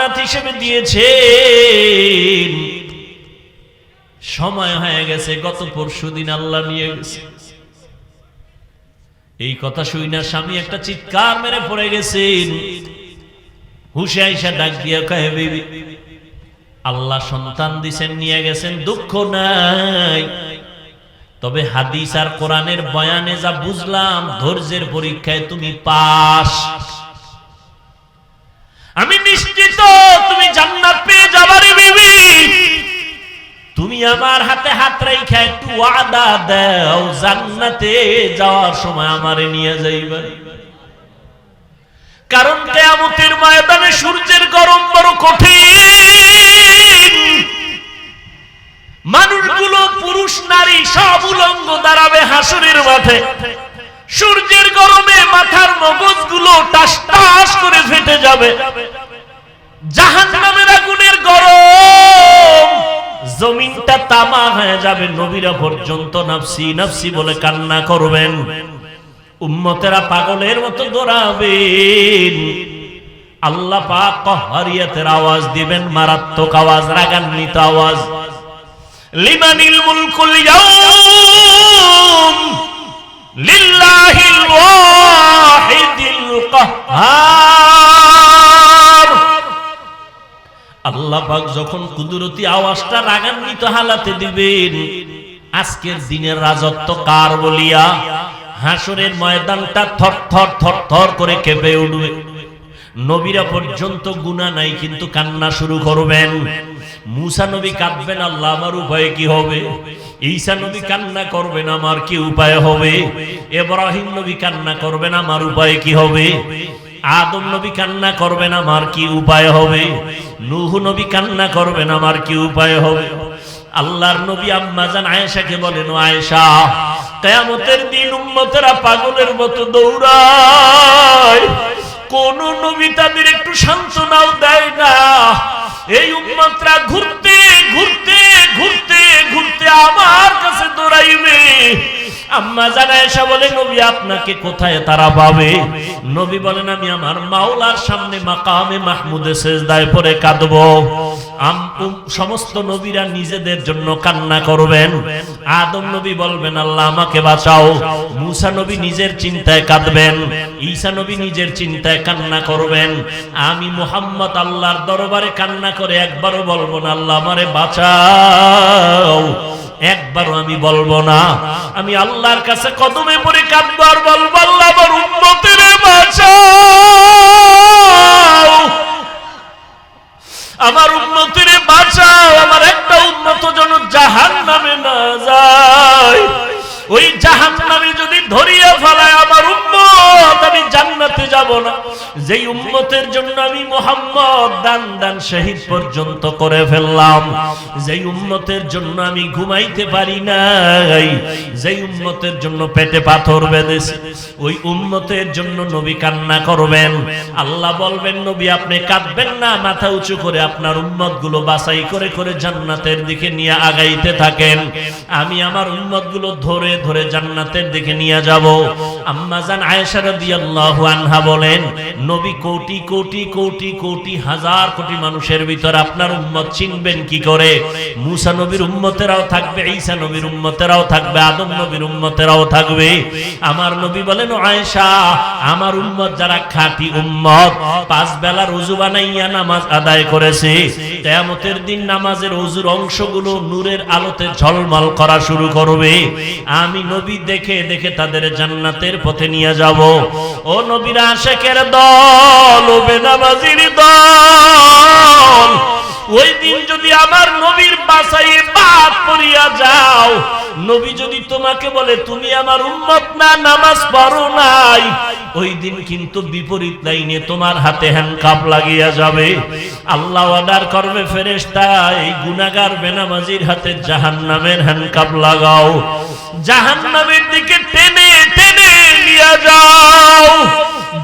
আমানত হিসেবে দিয়েছেন। সময় হয়ে গেছে, গত পরশুদিন আল্লাহ নিয়ে গেছে। এই কথা শুই না স্বামী একটা চিৎকার মেরে পড়ে গেছেন। হুশে আইসা ডাক দিয়া কহে, বিবি আল্লাহ সন্তান দিছেন, নিয়ে গেছেন, দুঃখ নাই, তবে হাদিস আর কোরআনের বয়ানে যা বুঝলাম ধৈর্যের পরীক্ষায় তুমি পাস। আমি নিশ্চিত তুমি জান্নাত পেয়ে যাবারে বিবি। তুমি আমার হাতে হাত রেখে একটু ওয়াদা দাও, জান্নাতে যাওয়ার সময় আমারে নিয়ে যাইবা। কারণ কিয়ামতের ময়দানে সূর্যের গরম বড় কঠিন। মানুষগুলো পুরুষ নারী সব উলঙ্গ দাঁড়াবে হাসরের মাঠে। সূর্যের গরমে মাথার মগজগুলো টাস টাস করে ফেটে যাবে। জাহান্নামের আগুনের গরম, জমিনটা তামা হয়ে যাবে। নবীরা পর্যন্ত নাফসি নাফসি বলে কান্না করবেন। উম্মতেরা পাগলের মতো দৌড়াবেন। আল্লাহ পাক কহরিয়াতের আওয়াজ দিবেন, মারাত্মক আওয়াজ, রাগান্বিত আওয়াজ। লিমানিল মুলকুল ইয়াউম লিল্লাহিল ওয়াহিদিল কাহ্হার। আল্লাহ পাক যখন কুদরতি আওয়াজটা রাগান্বিত হালাতে দিবেন, আজকের দিনের রাজত্ব কার বলিয়া হাসরের ময়দানটা থর থর থর থর করে কেঁপে উঠবে। নবীরা পর্যন্ত গুনাহ নাই কিন্তু কান্না শুরু করবেন। মুসা নবী কাঁদবেন, আল্লাহ আমার উপায় কি হবে? ঈসা নবী কান্না করবেন, আমার কি উপায় হবে? ইব্রাহিম নবী কান্না করবেন, আমার উপায় কি হবে? আদম নবী কান্না করবেন, আমার কি উপায় হবে? নূহ নবী কান্না করবেন, আমার কি উপায় হবে? আল্লাহর নবী আম্মা জান আয়েশাকে বলেন, ও আয়েশা, কিয়ামতের দিন উম্মতেরা পাগলের মতো দৌড়ায়, কোন নবী তাদের একটু সান্ত্বনাও দেয় না। এই উম্মতরা ঘুরতে ঘুরতে ঘুরতে ঘুরতে আমার কাছে দৌড়াইবে। আম্মা জান আয়েশা বলে, নবী আপনাকে কোথায় তারা পাবে? নবী বলেন, আমি আমার মাওলার সামনে মাকামে মাহমুদে সিজদায় পড়ে কাঁদবো। সমস্ত নবীরা নিজেদের জন্য কান্না করবেন। আদম নবী বলবেন, আল্লাহ আমাকে বাঁচাও। মুসা নবী নিজের চিন্তায় কাঁদবেন। ঈসা নবী নিজের চিন্তায় কান্না করবেন। আমি মুহাম্মদ আল্লাহর দরবারে কান্না করে একবারও বলবো না, আল্লাহ আমারে বাঁচাও। একবারও আমি বলবো না। আমি আল্লাহর কাছে কদমে পড়ে কাঁদবো আর বলবো, আল্লাহ আমার উম্মতের বাঁচাও, আমার উম্মতের বাঁচাও। আমার একটা উম্মত যেন জাহান্নামে না যায়। ওই জাহান্নামে যদি ধরিয়া ফেলায় আমার উম্মত, আমি জান্নাতে যাব না। যেই উম্মতের জন্য আমি মুহাম্মদ দান দান শহীদ পর্যন্ত করে ফেললাম, যেই উম্মতের জন্য আমি ঘুমাইতে পারি নাই, যেই উম্মতের জন্য পেটে পাথর বেঁধেছি, ওই উম্মতের জন্য নবী কান্না করবেন। আল্লাহ বলবেন, নবী আপনি কাঁদবেন না, মাথা উঁচু করে আপনার উম্মতগুলো বাছাই করে করে জান্নাতের দিকে নিয়ে আগাইতে থাকেন। আমি আমার উম্মতগুলো ধরে ধরে জান্নাতের দিকে নিয়ে যাব। আম্মা জান আয়েশা রাদিয়াল্লাহু আনহা বলেন, নবী কোটি কোটি কোটি কোটি হাজার কোটি মানুষের ভিতর আপনার উম্মত চিনবেন কি করে? মুসা নবীর উম্মতেরাও থাকবে, ঈসা নবীর উম্মতেরাও থাকবে, আদম নবীর উম্মতেরাও থাকবে। আমার নবী বলেন, ও আয়েশা, আমার উম্মত যারা খাঁটি উম্মত, পাঁচ বেলা ওযু বানাইয়া নামাজ আদায় করেছে, কিয়ামতের দিন নামাজের ওযুর অংশগুলো নূরের আলোতে ঝলমল করা শুরু করবে। আমি নবী দেখে দেখে তাদের জান্নাতের পথে নিয়ে যাব। ও নবীর আশিকের দল, ও বেনামাজির দল, ওই দিন যদি আমার নবীর বাসায় বাদ পড়িয়া যাও, নবী যদি তোমাকে বলে তুমি আমার উম্মত না, নামাজ পড়ো নাই, ওই দিন কিন্তু বিপরীত লাইনে তোমার হাতে হ্যান্ডকাপ লাগিয়া যাবে। আল্লাহ অর্ডার করবে, ফেরেশতা এই গুনাহগার বেনামাজির হাতে জাহান্নামের হ্যান্ডকাপ লাগাও, জাহান্নামের দিকে টেনে টেনে নিয়ে যাও।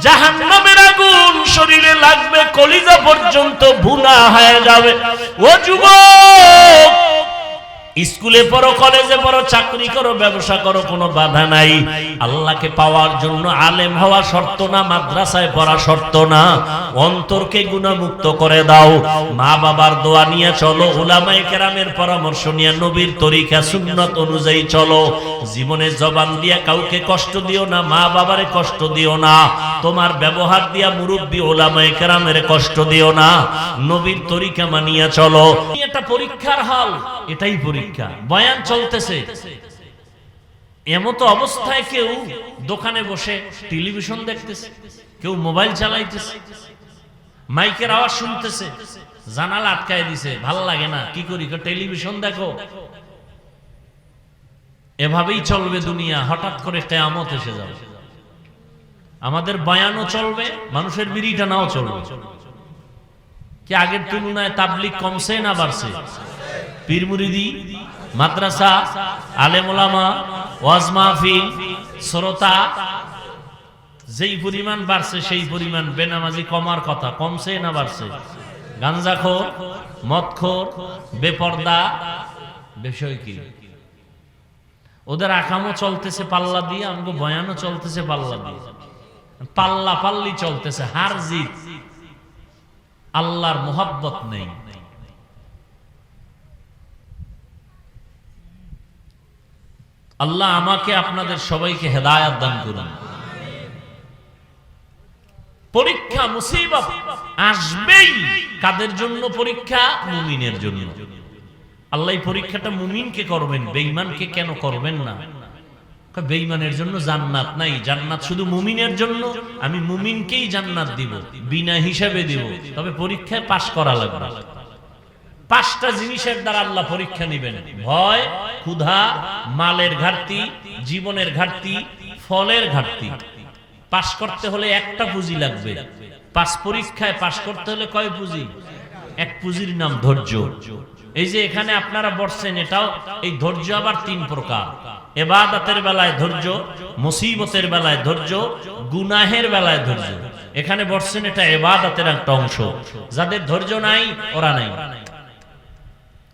জাহান্নামের আগুন শরীরে লাগবে, কলিজা পর্যন্ত ভুনা হয়ে যাবে। ও যুবক, স্কুলে পড়ো, কলেজে পড়ো, চাকরি করো, ব্যবসা করো, কোনো বাধা নাই। আল্লাহকে পাওয়ার জন্য আলেম হওয়া শর্ত না, মাদ্রাসায় পড়া শর্ত না। অন্তরকে গুনাহমুক্ত করে দাও, মা বাবার দোয়া নিয়ে চলো, উলামায়ে কেরামের পরামর্শ নিয়ে নবীর তরিকা সুন্নাত অনুযায়ী চলো। জীবনে জবান দিয়া কাউকে কষ্ট দিও না, মা বাবারে কষ্ট দিও না, তোমার ব্যবহার দিয়া মুরব্বি উলামায়ে কেরামের কষ্ট দিও না, নবীর তরিকা মানিয়া চলো। এটা পরীক্ষার হল, এটাই পরীক্ষা। বয়ান চলতেছে, এমতো অবস্থায় কেউ দোকানে বসে টেলিভিশন দেখতেছে, কেউ মোবাইল চালাইতেছে, মাইকের আওয়াজ শুনতেছে, জানালা আটকায় দিছে, ভাল লাগে না, কি করি, টেলিভিশন দেখো। এভাবেই চলবে দুনিয়া, হঠাৎ করে কিয়ামত এসে যাবে। আমাদের বয়ানও চলবে, মানুষের বিড়ি টানাও চলবে। কি আগের তুলনায় তাবলীগ কমছে না বাড়ছে? পীর মুরিদি, মাদ্রাসা, আলেম ওলামা, ওয়াজ মাহফিল, শ্রোতা যেই পরিমাণ বাড়ছে সেই পরিমাণ বেনামাজি কমার কথা। কমছে না বাড়ছে? গাঞ্জাখোর, মদখোর, বেপর্দা, বিষয় কি? ওদের আকামও চলতেছে পাল্লা দিয়ে, আমগো বয়ানও চলতেছে পাল্লা দিয়ে, পাল্লা পাল্লি চলতেছে, হার জিত। আল্লাহর মোহাব্বত নেই। আল্লাহ আমাকে আপনাদের সবাইকে হেদায়েত দান করুন। পরীক্ষা মুসিবত আসবেই। কাদের জন্য পরীক্ষা? মুমিনের জন্য। আল্লাহ এই পরীক্ষাটা মুমিনকে করবেন, বেঈমানকে কেন করবেন না? বেঈমানের জন্য জান্নাত নাই, জান্নাত শুধু মুমিনের জন্য। আমি মুমিনকেই জান্নাত দিব, বিনা হিসাবে দিব, তবে পরীক্ষায় পাশ করা লাগবে। 5টা জিনিসের দ্বারা আল্লাহ পরীক্ষা নেবেন: ভয়, ক্ষুধা, মালের ঘাটতি, জীবনের ঘাটতি, ফলের ঘাটতি। পাশ করতে হলে একটা পুঁজি লাগবে। 5 পরীক্ষায় পাশ করতে হলে কয় পুঁজি? এক পুঁজির নাম ধৈর্য। এই যে এখানে আপনারা বসছেন, এটাও এই ধৈর্য আবার 3 প্রকার। ইবাদতের বেলায় ধৈর্য, মুসিবতের বেলায় ধৈর্য, গুনাহের বেলায় ধৈর্য। এখানে বসছেন, এটা ইবাদতের একটা অংশ। যাদের ধৈর্য নাই ওরা নাই।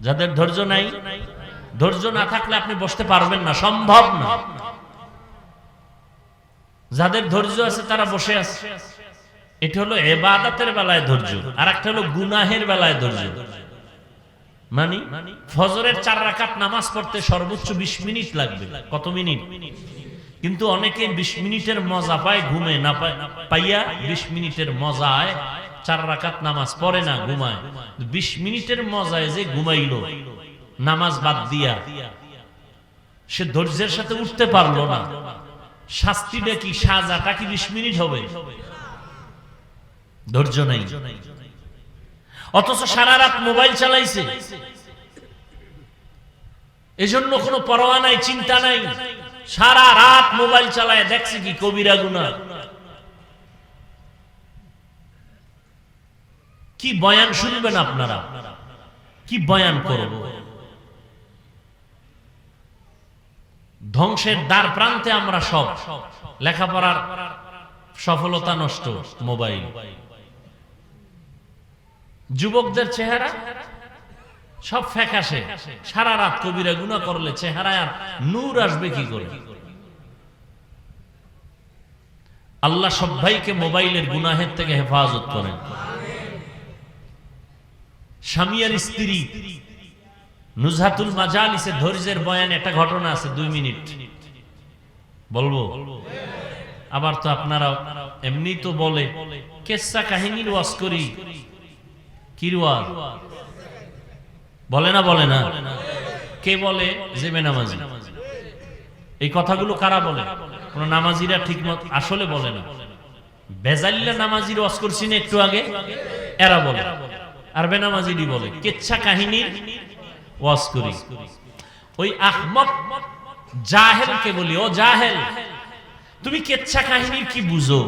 যাদের ধৈর্য নাই, ধৈর্য না থাকলে আপনি বসতে পারবেন না, সম্ভব না। যাদের ধৈর্য আছে তারা বসে আছে। এটা হলো ইবাদতের বেলায় ধৈর্য, আর একটা হলো গুনাহের বেলায় ধৈর্য। মানে ফজরের 4 রাকাত নামাজ পড়তে সর্বোচ্চ 20 মিনিট লাগবে। কত মিনিট? কিন্তু অনেকে 20 মিনিটের মজা পায়, ঘুমে না পাইয়া 20 মিনিটের মজায় 4 রাকাত নামাজ পড়ে না, ঘুমায়। 20 মিনিটের মজায় যে ঘুমাইলো নামাজ বাদ দিয়া, সে ধৈর্যের সাথে উঠতে পারলো না। শাস্তিটা কি, সাজাটা কি 20 মিনিট হবে? ধৈর্য নাই। অথচ সারা রাত মোবাইল চালাইছে, এজন্য কোনো পরোয়া নাই, চিন্তা নাই। সারা রাত মোবাইল চালায়, দেখছে কি কবিরা গুনাহ। কি বয়ান শুনবেন আপনারা? কি বয়ান করব? ধ্বংসের দ্বার প্রান্তে আমরা সব। লেখাপড়ার সফলতা নষ্ট, মোবাইল। যুবকদের চেহারা সব ফ্যাকাশে, সারা রাত কবিরা গুনাহ করলে চেহারায় আর নূর আসবে কি করে? আল্লাহ সব ভাইকে মোবাইলের গুনাহের থেকে হেফাজত করেন। স্বামী আর স্ত্রী, নুজহাতুল মাজালিসে ধৈর্যের বয়ান একটা ঘটনা আছে, 2 মিনিট বলবো। আবার তো আপনারা এমনি তো বলে কেসা কাহিনীর ওয়াজ করি, কি ওয়াজ বলে না? বলে না? কে বলে? যে বেনামাজি। এই কথাগুলো কারা বলে? কোন নামাজিরা ঠিক মত আসলে বলে না। বেজাল্লা নামাজির ওয়াজ করছি না একটু আগে, এরা বলে। আর বেনামাজিরই বলে কেচ্ছা কাহিনীর ওয়াজ করি। ওই আহমক জাহেলকে বলি, ও জাহেল, তুমি কেচ্ছা কাহিনীর কি বুঝো?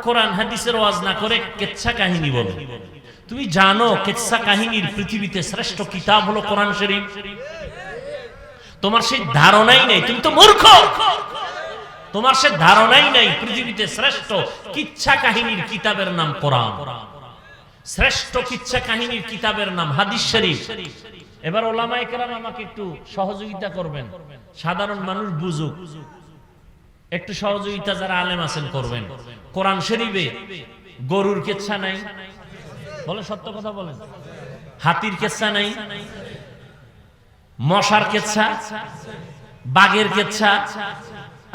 কোরআন হাদিসের ওয়াজ না করে কেচ্ছা কাহিনী বলে। তুমি জানো কেচ্ছা কাহিনীর পৃথিবীতে শ্রেষ্ঠ কিতাব হলো কোরআন শরীফ? তোমার সেই ধারণাই নেই, তুমি তো মূর্খ। তোমার সে ধারণাই নাই পৃথিবীতে শ্রেষ্ঠ কিচ্ছা কাহিনীর কিতাবের নাম কোরআন, শ্রেষ্ঠ কিচ্ছা কাহিনীর কিতাবের নাম হাদিস শরীফ। এবার ওলামায়ে কেরাম আমাকে একটু সহযোগিতা করবেন, সাধারণ মানুষ বুঝুক। একটু সহযোগিতা যারা আলেম আছেন করবেন। কোরআন শরীফে গরুর কেচ্ছা নাই, বলে সত্য কথা বলেন। হাতির কেচ্ছা নাই, মশার কেচ্ছা, বাঘের কেচ্ছা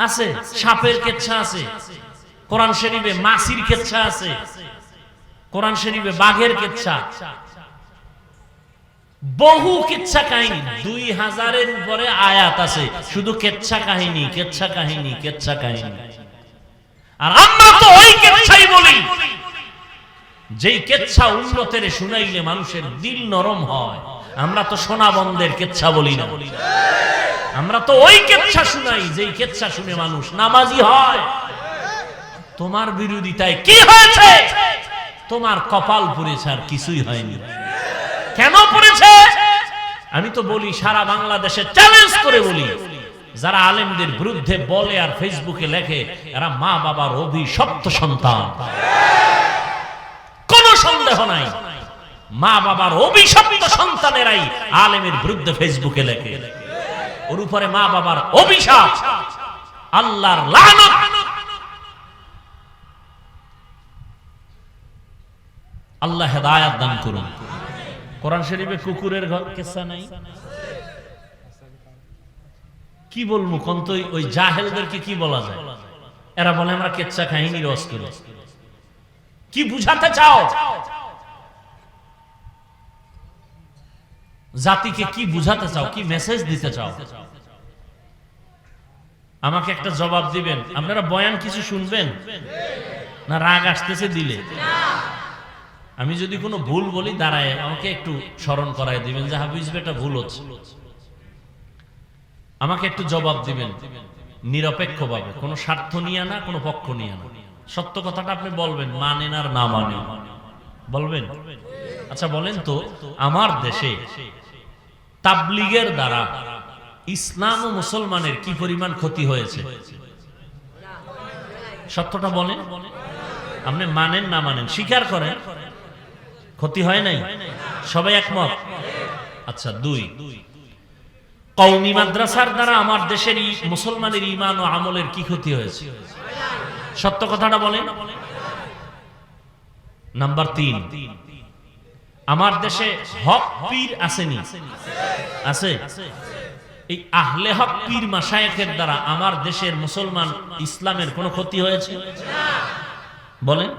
আছে, সাপের কেচ্ছা আছে কোরআন শরীফে, মাছির কেচ্ছা আছে কোরআন শরীফে, বাঘের কেচ্ছা, বহু কেচ্ছা কাহিনী, 2000-এর উপরে আয়াত আছে শুধু কেচ্ছা কাহিনী, কেচ্ছা কাহিনী, কেচ্ছা কাহিনী। আর আমরা তো ওই কেচ্ছাই বলি যেই কেচ্ছা উন্নতের শুনাইলে মানুষের দিল নরম হয়। আমরা তো সোনা বন্ধের কেচ্ছা বলি না, আমরা তো ওই কেচ্ছা শুনাই যেই কেচ্ছা শুনে মানুষ নামাজি হয়। তোমার বিরোধিতায় কি হয়েছে? তোমার কপাল পুড়েছে, আর কিছুই হয়নি। কেন পড়েছে? আমি তো বলি, সারা বাংলাদেশে চ্যালেঞ্জ করে বলি, যারা আলেমদের বিরুদ্ধে বলে আর ফেসবুকে লেখে এরা মা বাবার অভিশপ্ত সন্তান, কোনো সন্দেহ নাই। মা বাবার অভিশপ্ত সন্তানেরাই আলেমের বিরুদ্ধে ফেসবুকে লেখে, ওর উপরে মা বাবার অভিশাপ, আল্লাহর লানত। আল্লাহ হেদায়েত দান করুন। কোরআন শরীফে কুকুরের ঘর কিসসা নাই? কি বলবো কোন তো, ওই জাহেলদেরকে কি বলা যায়? এরা বলে আমরা কেচ্ছা কাহিনী রস করি। কি বুঝাতে চাও? জাতিকে কি বুঝাতে চাও? কি মেসেজ দিতে চাও? আমাকে একটা জবাব দিবেন। আপনারা বয়ান কিছু শুনবেন না রাগ আসতেছে দিলে? আমি যদি কোনো ভুল বলি দাঁড়ায় আমাকে একটু স্মরণ করায় দিবেন যে হাফিজ বেটা ভুল হচ্ছে। আমাকে একটু জবাব দিবেন নিরপেক্ষভাবে, কোনো স্বার্থ নিয়ে না, কোনো পক্ষ নিয়ে না। সত্য কথাটা আপনি বলবেন, মানেন আর না মানেন বলবেন। আচ্ছা বলেন তো, আমার দেশে তাবলীগের দ্বারা ইসলাম ও মুসলমানের কি পরিমাণ ক্ষতি হয়েছে? সত্যটা বলেন। আপনি মানেন না মানেন স্বীকার করেন, ক্ষতি হয় নাই? সবাই একমত? আচ্ছা, 2, কওমি মাদ্রাসার দ্বারা আমার দেশের মুসলমানের ঈমান ও আমলের কি ক্ষতি হয়েছে? সত্য কথাটা বলেন। নাম্বার 3, আমার দেশে হক পীর আসেনি? আছে। এই আহলে হক পীর মাশায়েখের দ্বারা আমার দেশের মুসলমান ইসলামের কোনো ক্ষতি হয়েছে? বলেন।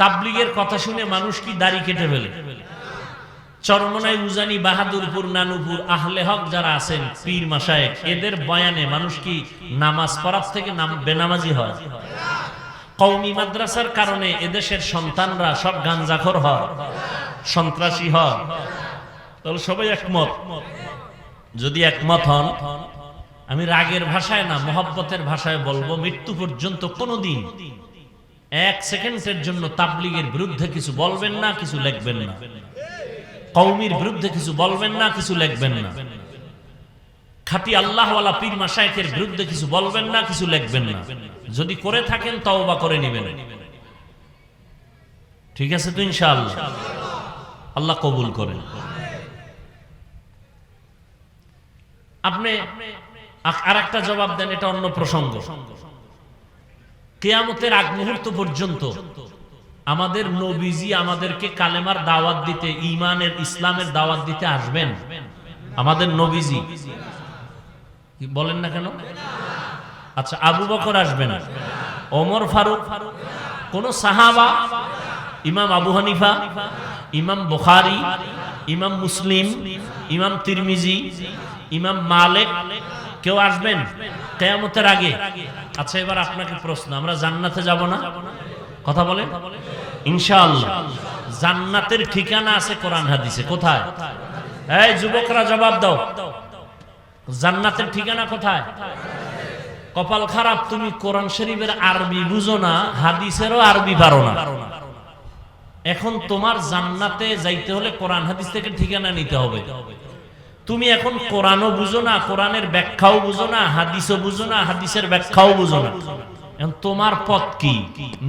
তাবলীগের কথা শুনে মানুষ কি দাড়ি কেটে ফেলে? চরমনাই, উজানি, বাহাদুরপুর, নানুপুর আহলে হক যারা আছেন পীর মাশায়েখ, এদের বয়ানে মানুষ কি নামাজ পড়ার থেকে বেনামাজি হয়? কওমি মাদ্রাসার কারণে এদেশের সন্তানরা সব গাঞ্জাখোর হয়, সন্ত্রাসী হয়। তাহলে সবাই একমত? যদি একমত হন, আমি রাগের ভাষায় না মহব্বতের ভাষায় বলবো, মৃত্যু পর্যন্ত কোনোদিন 1 সেকেন্ডের জন্য তাবলীগের বিরুদ্ধে কিছু বলবেন না, কিছু লিখবেন না। কওমির বিরুদ্ধে কিছু বলবেন না, কিছু লিখবেন না। খাঁটি আল্লাহওয়ালা পীর মাশায়েখের বিরুদ্ধে কিছু বলবেন না, কিছু লিখবেন না। যদি করে থাকেন তওবা করে নেবেন। ঠিক আছে তো ইনশাআল্লাহ? আল্লাহ কবুল করেন। আপনি আরেকটা জবাব দেন, এটা অন্য প্রসঙ্গ। কিয়ামতের আগ মুহূর্ত পর্যন্ত আমাদের নবীজি আমাদেরকে কালেমার দাওয়াত দিতে, ঈমানের ইসলামের দাওয়াত দিতে আসবেন। আমাদের নবীজি বলেন না কেন? আচ্ছা, আবু বকর আসবেন, ওমর ফারুক, কোন সাহাবা, ইমাম আবু হানিফা, ইমাম বুখারী, ইমাম মুসলিম, ইমাম তিরমিজি, ইমাম মালিক কেউ আসবেন কিয়ামতের আগে? আচ্ছা, এবার আপনাকে প্রশ্ন, আমরা জান্নাতে যাব না? কথা বলে ইনশাআল্লাহ। জান্নাতের ঠিকানা আছে কোরআন হাদিসে। কোথায়? এই যুবকরা জবাব দাও, জান্নাতের ঠিকানা কোথায়? কপাল খারাপ, তুমি কোরআন শরীফের আরবি বুঝো না, হাদিসেরও আরবি পারো না। এখন তোমার জান্নাতে যাইতে হলে কোরআন হাদিস থেকে ঠিকানা নিতে হবে। তুমি এখন কোরআনও বুঝো না, কোরআনের ব্যাখ্যাও বুঝো না, হাদিসও বুঝো না, হাদিসের ব্যাখ্যাও বুঝো না। এখন তোমার পথ কি?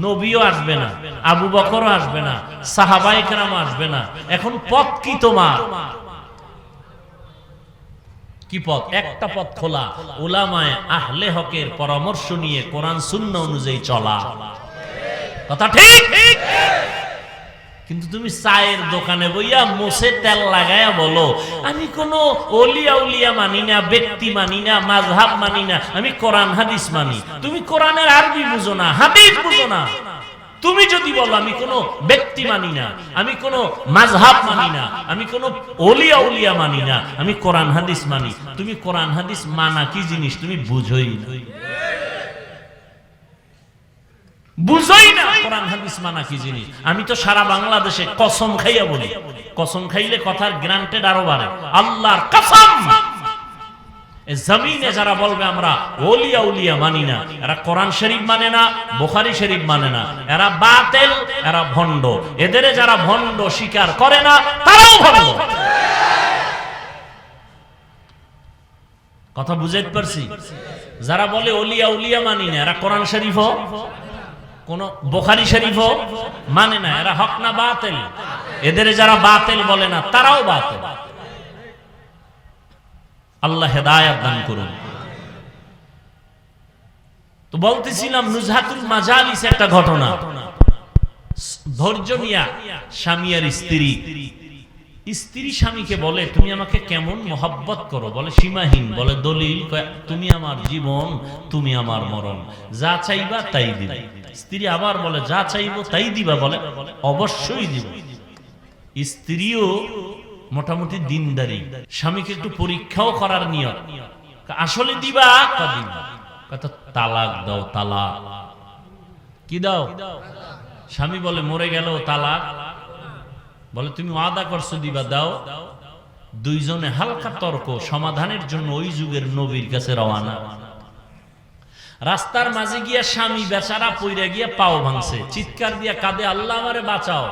নবীও আসবে না, আবু বকরও আসবে না, সাহাবায়ে কেরাম আসবে না। এখন পথ কি তোমার? কি পথ? একটা পথ খোলা, উলামায়ে আহলে হকের পরামর্শ নিয়ে কোরআন সুন্নাহ অনুযায়ী চলা। কথা ঠিক? কিন্তু তুমি চায়ের দোকানে বইয়া মোছে তেল লাগায়া বলো আমি কোনো ওলিয়া উলিয়া মানি না, ব্যক্তি মানি না, মাযহাব মানি না, আমি কোরআন হাদিস মানি। তুমি কোরআনের আরবি বুঝো না, হাদিস বুঝো না। তুমি যদি বলো আমি কোনো ব্যক্তি মানি না, আমি কোনো মাযহাব মানি না, আমি কোনো ওলিয়া উলিয়া মানি না, আমি কোরআন হাদিস মানি, তুমি কোরআন হাদিস মানা কি জিনিস তুমি বুঝোই না, বুঝোই না কোরআন হাদিস মানা কি জিনিস। আমি তো সারা বাংলাদেশে কসম খাইয়া বলি, কসম খাইলে কথার গ্রান্টেড আরো বাড়ে, আল্লাহর কসম জমিনে যারা বলবে আমরা ওলিয়া উলিয়া মানি না, এরা কোরআন শরীফ মানে না, বুখারী শরীফ মানে না, এরা বাতিল, এরা ভণ্ড। এদের যারা ভণ্ড স্বীকার করে না তারাও ভণ্ড। কথা বুঝাইতে পারছি? যারা বলে ওলিয়া উলিয়া মানি না, এরা কোরআন শরীফও কোন বুখারী শরীফও মানে না, এরা হক না বাতিল। এদের যারা বাতিল বলে না তারাও বাতিল। আল্লাহ হেদায়েত দান করুন। তো বলতেছিলাম নুজহাতুল মাজালিস একটা ঘটনা। ধৈর্য নিয়া স্বামী আর স্ত্রী, স্ত্রী স্বামীকে বলে তুমি আমাকে কেমন মহব্বত করো, বলে সীমাহীন, বলে দলিল তুমি আমার জীবন, তুমি আমার মরণ, যা চাইবা তাই দিবা। স্ত্রী আবার বলে যা চাইবো তাই দিবা, বলে অবশ্যই দিব। স্ত্রীও মোটামুটি দিনদারি, স্বামীকে একটু পরীক্ষাও করার নিয়ত, আসলে দিবা কদিন, কথা তালাক দাও, তালাক কি দাও? স্বামী বলে মরে গেল তালাক, বলে তুমি ওয়াদা করছো দিবা, দাও। দুইজনে হালকা তর্ক সমাধানের জন্য ওই যুগের নবীর কাছে রওনা। রাস্তার মাঝে গিয়া স্বামী বেচারা পইরা গিয়া পাও ভাঙছে, চিৎকার দিয়া কাঁদে আল্লাহ আমারে বাঁচাও।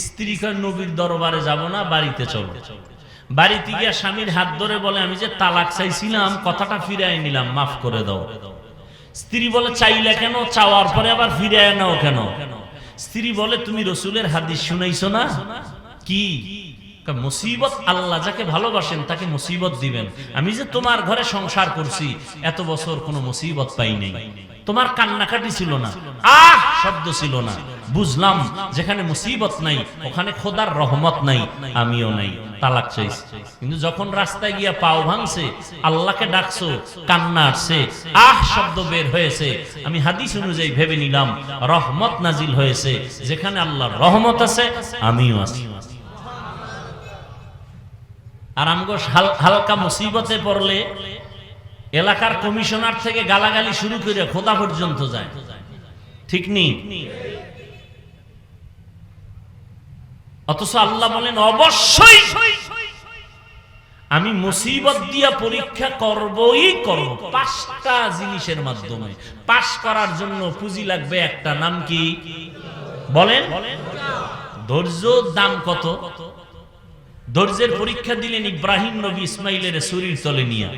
স্ত্রী কয় নবীর দরবারে যাব না, বাড়িতে চলো। বাড়িতে গিয়া স্বামীর হাত ধরে বলে আমি যে তালাক চাইছিলাম কথাটা ফিরাই নিলাম, মাফ করে দাও। স্ত্রী বলে চাইলে কেন, চাওয়ার পরে আবার ফিরাই নাও কেন? স্ত্রী বলে তুমি রাসূলের হাদিস শুনাইছো না? কি মুসিবত আল্লাহ যাকে ভালোবাসেন তাকে মুসিবত দিবেন। আমি যে তোমার ঘরে সংসার করছি এত বছর কোনো মুসিবত পাই নাই, তোমার কান্নাকাটি ছিল না, আহ শব্দ ছিল না, বুঝলাম যেখানে মুসিবত নাই ওখানে খোদার রহমত নাই, আমিও নাই, তালাক চাইছি। কিন্তু যখন রাস্তায় গিয়া পাও ভাঙছে, আল্লাহকে ডাকছো, কান্না আসছে, আহ শব্দ বের হয়েছে, আমি হাদিস অনুযায়ী ভেবে নিলাম রহমত নাজিল হয়েছে, যেখানে আল্লাহর রহমত আছে আমিও আছি। আর আমগো হালকা মুসিবতে পড়লে এলাকার কমিশনার থেকে গালাগালি শুরু করে খোদা পর্যন্ত যায়, ঠিক নেই? অথচ আল্লাহ বলেন অবশ্যই আমি মুসিবত দিয়া পরীক্ষা করবই করব, 5টা জিনিসের মাধ্যমে। পাস করার জন্য পুঁজি লাগবে একটা, নাম কি বলেন? ধৈর্য। দাম কত? ধৈর্যের পরীক্ষা দিলেন ইব্রাহিম নবী ইসমাইলের শরীর তলে নিয়ে।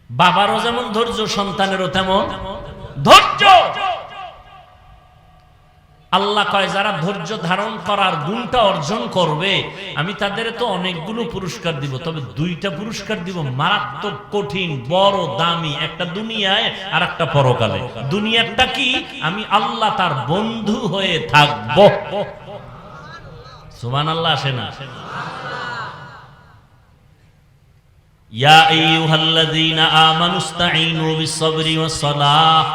বাবারও যেমন ধৈর্য, সন্তানেরও তেমন ধৈর্য। আল্লাহ কয় যারা ধৈর্য ধারণ করার গুণটা অর্জন করবে আমি তাদের তো অনেকগুলো পুরস্কার দিব, তবে 2টা পুরস্কার দিব মারাত্মক কঠিন, বড়, দামি। একটা দুনিয়ায় আর একটা পরকালে। দুনিয়াটা কি? আমি আল্লাহ তার বন্ধু হয়ে থাকব। সুবহানাল্লাহ আসে না? ইয়া আইয়ুহাল্লাযীনা আমানুস্তাঈনু বিস-সাবরি ওয়াস-সালাহ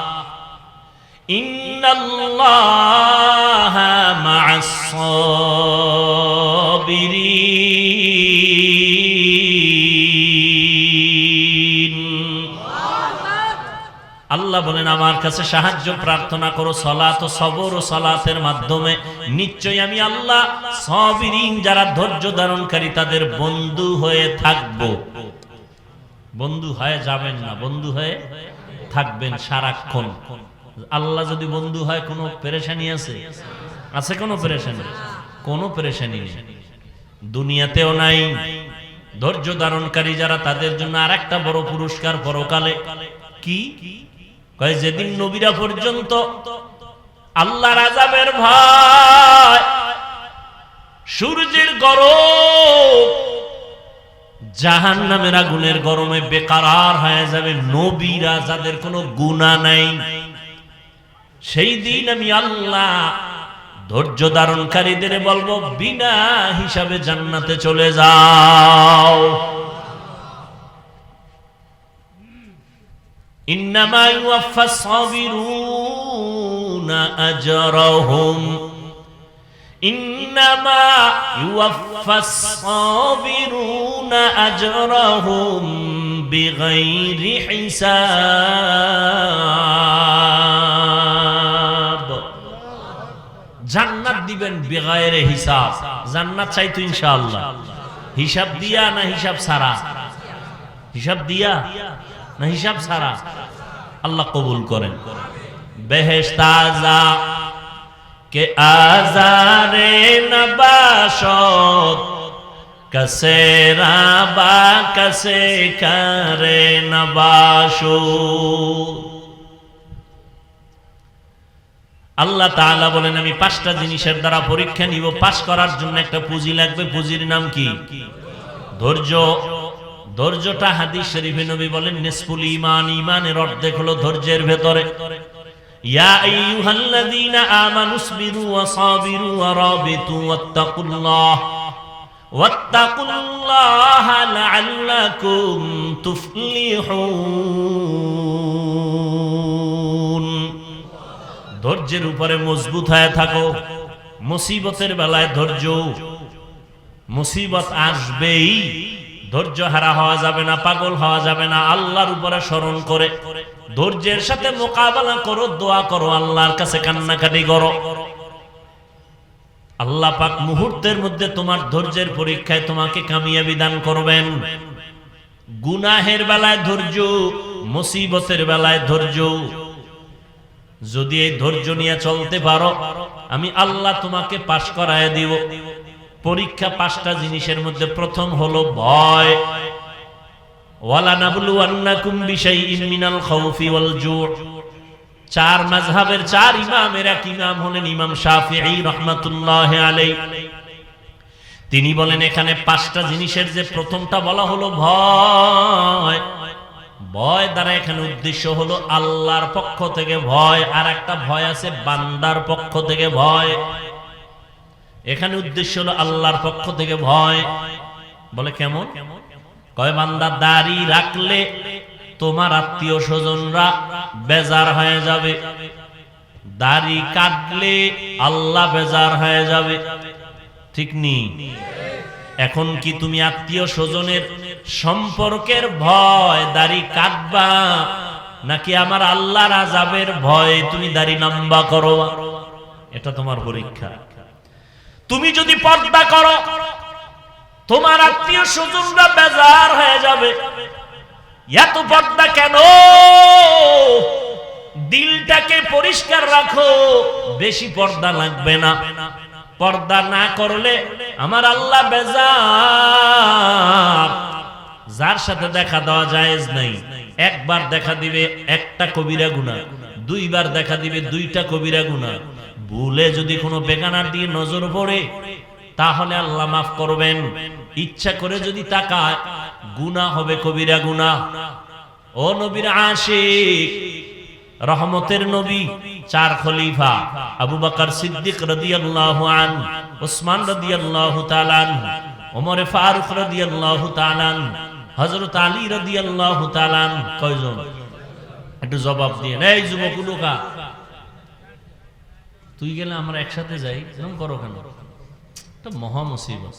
ইন্নাল্লাহা মা'আস-সাবিরিন। আল্লাহ বলেন আমার কাছে সাহায্য প্রার্থনা করো সালাত ও সবর ও সালাতের মাধ্যমে, নিশ্চয়ই আমি আল্লাহ সাবিরিন যারা ধৈর্য ধারণকারী তাদের বন্ধু হয়ে থাকব। বন্ধু হয়ে যাবেন না, বন্ধু হয়ে থাকবেন সারাক্ষণ। আল্লাহ যদি বন্ধু হয় কোনো পেরেশানি আছে? আছে কোনো পেরেশানি? কোনো পেরেশানি নেই, দুনিয়াতেও নাই। ধৈর্য ধারণকারী যারা তাদের জন্য আরেকটা বড় পুরস্কার পরকালে। কি কয়? যেদিন নবীরা পর্যন্ত আল্লাহর আযাবের ভয়, সূর্যের গরম, জাহান্নামের আগুনের গরমে বেকারার হয়ে যাবে নবীরা যাদের কোনো গুনাহ নাই। সেই দিন আমি আল্লাহ ধৈর্য ধারণকারীদের বলবো বিনা হিসাবে জান্নাতে চলে যাও। ইন্নামা ইউওয়াফাস সাবিরুনা আজরাহুম ইন্নামা ইউওয়াফাস সাবিরুনা আজরাহুম বিগাইরি হিসাব। জান্নাত দিবেন বিগাইরে হিসাব। জান্নাত চাই তো ইনশাআল্লাহ, হিসাব দিয়া না হিসাব ছাড়া? হিসাব দিয়া না হিসাব ছাড়া? আল্লাহ কবুল করেন। বেহেশত আযা কে আজারে নবাশত কসে রাবা কসে করে নবাশু। আল্লাহ তাআলা বলেন আমি 5টা জিনিসের দ্বারা পরীক্ষা নিব। পাস করার জন্য একটা পুঁজি লাগবে। পুঁজির নাম কি? ধৈর্য। ধৈর্যটা হাদিস শরীফে নবী বলেন নিসফুল ঈমান, ঈমানের অর্ধেক হলো ধৈর্যের ভেতরে। ইয়া আইয়ুহাল্লাযীনা আমানুসবিরু ওয়া সাবিরু ওয়া রাবিতু ওয়াত্তাকুল্লাহা লাআল্লাকুম তুফলিহুন। ধৈর্যের উপরে মজবুত হয়ে থাকো। মুসিবতের বেলায় ধৈর্য, মুসিবত আসবেই, ধৈর্য হারা হওয়া যাবে না, পাগল হওয়া যাবে না। আল্লাহর উপরে স্মরণ করে ধৈর্যের সাথে মোকাবেলা করো, দোয়া করো, আল্লাহর কাছে কান্নাকাটি করো। আল্লাহ পাক মুহূর্তের মধ্যে তোমার ধৈর্যের পরীক্ষায় তোমাকে কামিয়াবি দান করবেন। গুনাহের বেলায় ধৈর্য, মুসিবতের বেলায় ধৈর্য। যদি এই ধৈর্য নিয়ে চলতে পারো আমি আল্লাহ তোমাকে পাশ করায় দিব। পরীক্ষা 5টা জিনিসের মধ্যে প্রথম হলো ভয়। ওয়ালা নাবলুওয়ান্নাকুম বিশাইইন মিনাল খাউফি ওয়াল জু'। 4 মাযহাবের 4 ইমামের এক ইমাম হলেন ইমাম শাফিঈ রাহমাতুল্লাহি আলাইহি। তিনি বলেন এখানে 5টা জিনিসের যে প্রথমটা বলা হলো ভয়। ভয় দ্বারা এখানে উদ্দেশ্য হলো আল্লাহর পক্ষ থেকে ভয়, আর একটা ভয় আছে বান্দার পক্ষ থেকে ভয়। এখানে উদ্দেশ্য হলো আল্লাহর পক্ষ থেকে ভয়। বলে কেমন? কয় বান্দা দাড়ি রাখলে তোমার আত্মীয় স্বজনরা বেজার হয়ে যাবে, দাড়ি কাটলে আল্লাহ বেজার হয়ে যাবে। ঠিক নেই? এখন কি তুমি আত্মীয় স্বজনের সম্পর্কের ভয় দাড়ি কাটবা, নাকি আমার আল্লাহর আযাবের ভয় তুমি দাড়ি লম্বা করো? এটা তোমার পরীক্ষা। তুমি যদি পর্দা করো তোমার আত্মীয় স্বজনরা বেজার হয়ে যাবে। এত পর্দা কেন? দিলটাকে পরিষ্কার রাখো, বেশি পর্দা লাগবে না। পর্দা না করলে আমার আল্লাহ বেজার। যার সাথে দেখা দেওয়া জায়েজ নাই, একবার দেখা দিবে একটা কবিরা গুনাহ, 2বার দেখা দিবে 2টা কবিরা গুনাহ। ভুলে যদি কোনো বেগানার দিয়ে নজর পড়ে তাহলে আল্লাহ মাফ করবেন। ইচ্ছা করে যদি তাকায় গুনাহ হবে কবিরা গুনাহ। ও নবীর আশিক, রহমতের নবী, 4 খলিফা আবু বকর সিদ্দিক রাদিয়াল্লাহু আনহু, উসমান রাদিয়াল্লাহু তাআলা আনহু, ওমর ফারুক রাদিয়াল্লাহু তাআলা আনহু, হযরত আলী রাদিয়াল্লাহু তাআলা আনহু। কয়জন? একটু জবাব দিয়ে। এই যুবক লোকা, তুই গেলে আমরা একসাথে যাই, এরকম করো কেন? এটা মহা মুসিবত।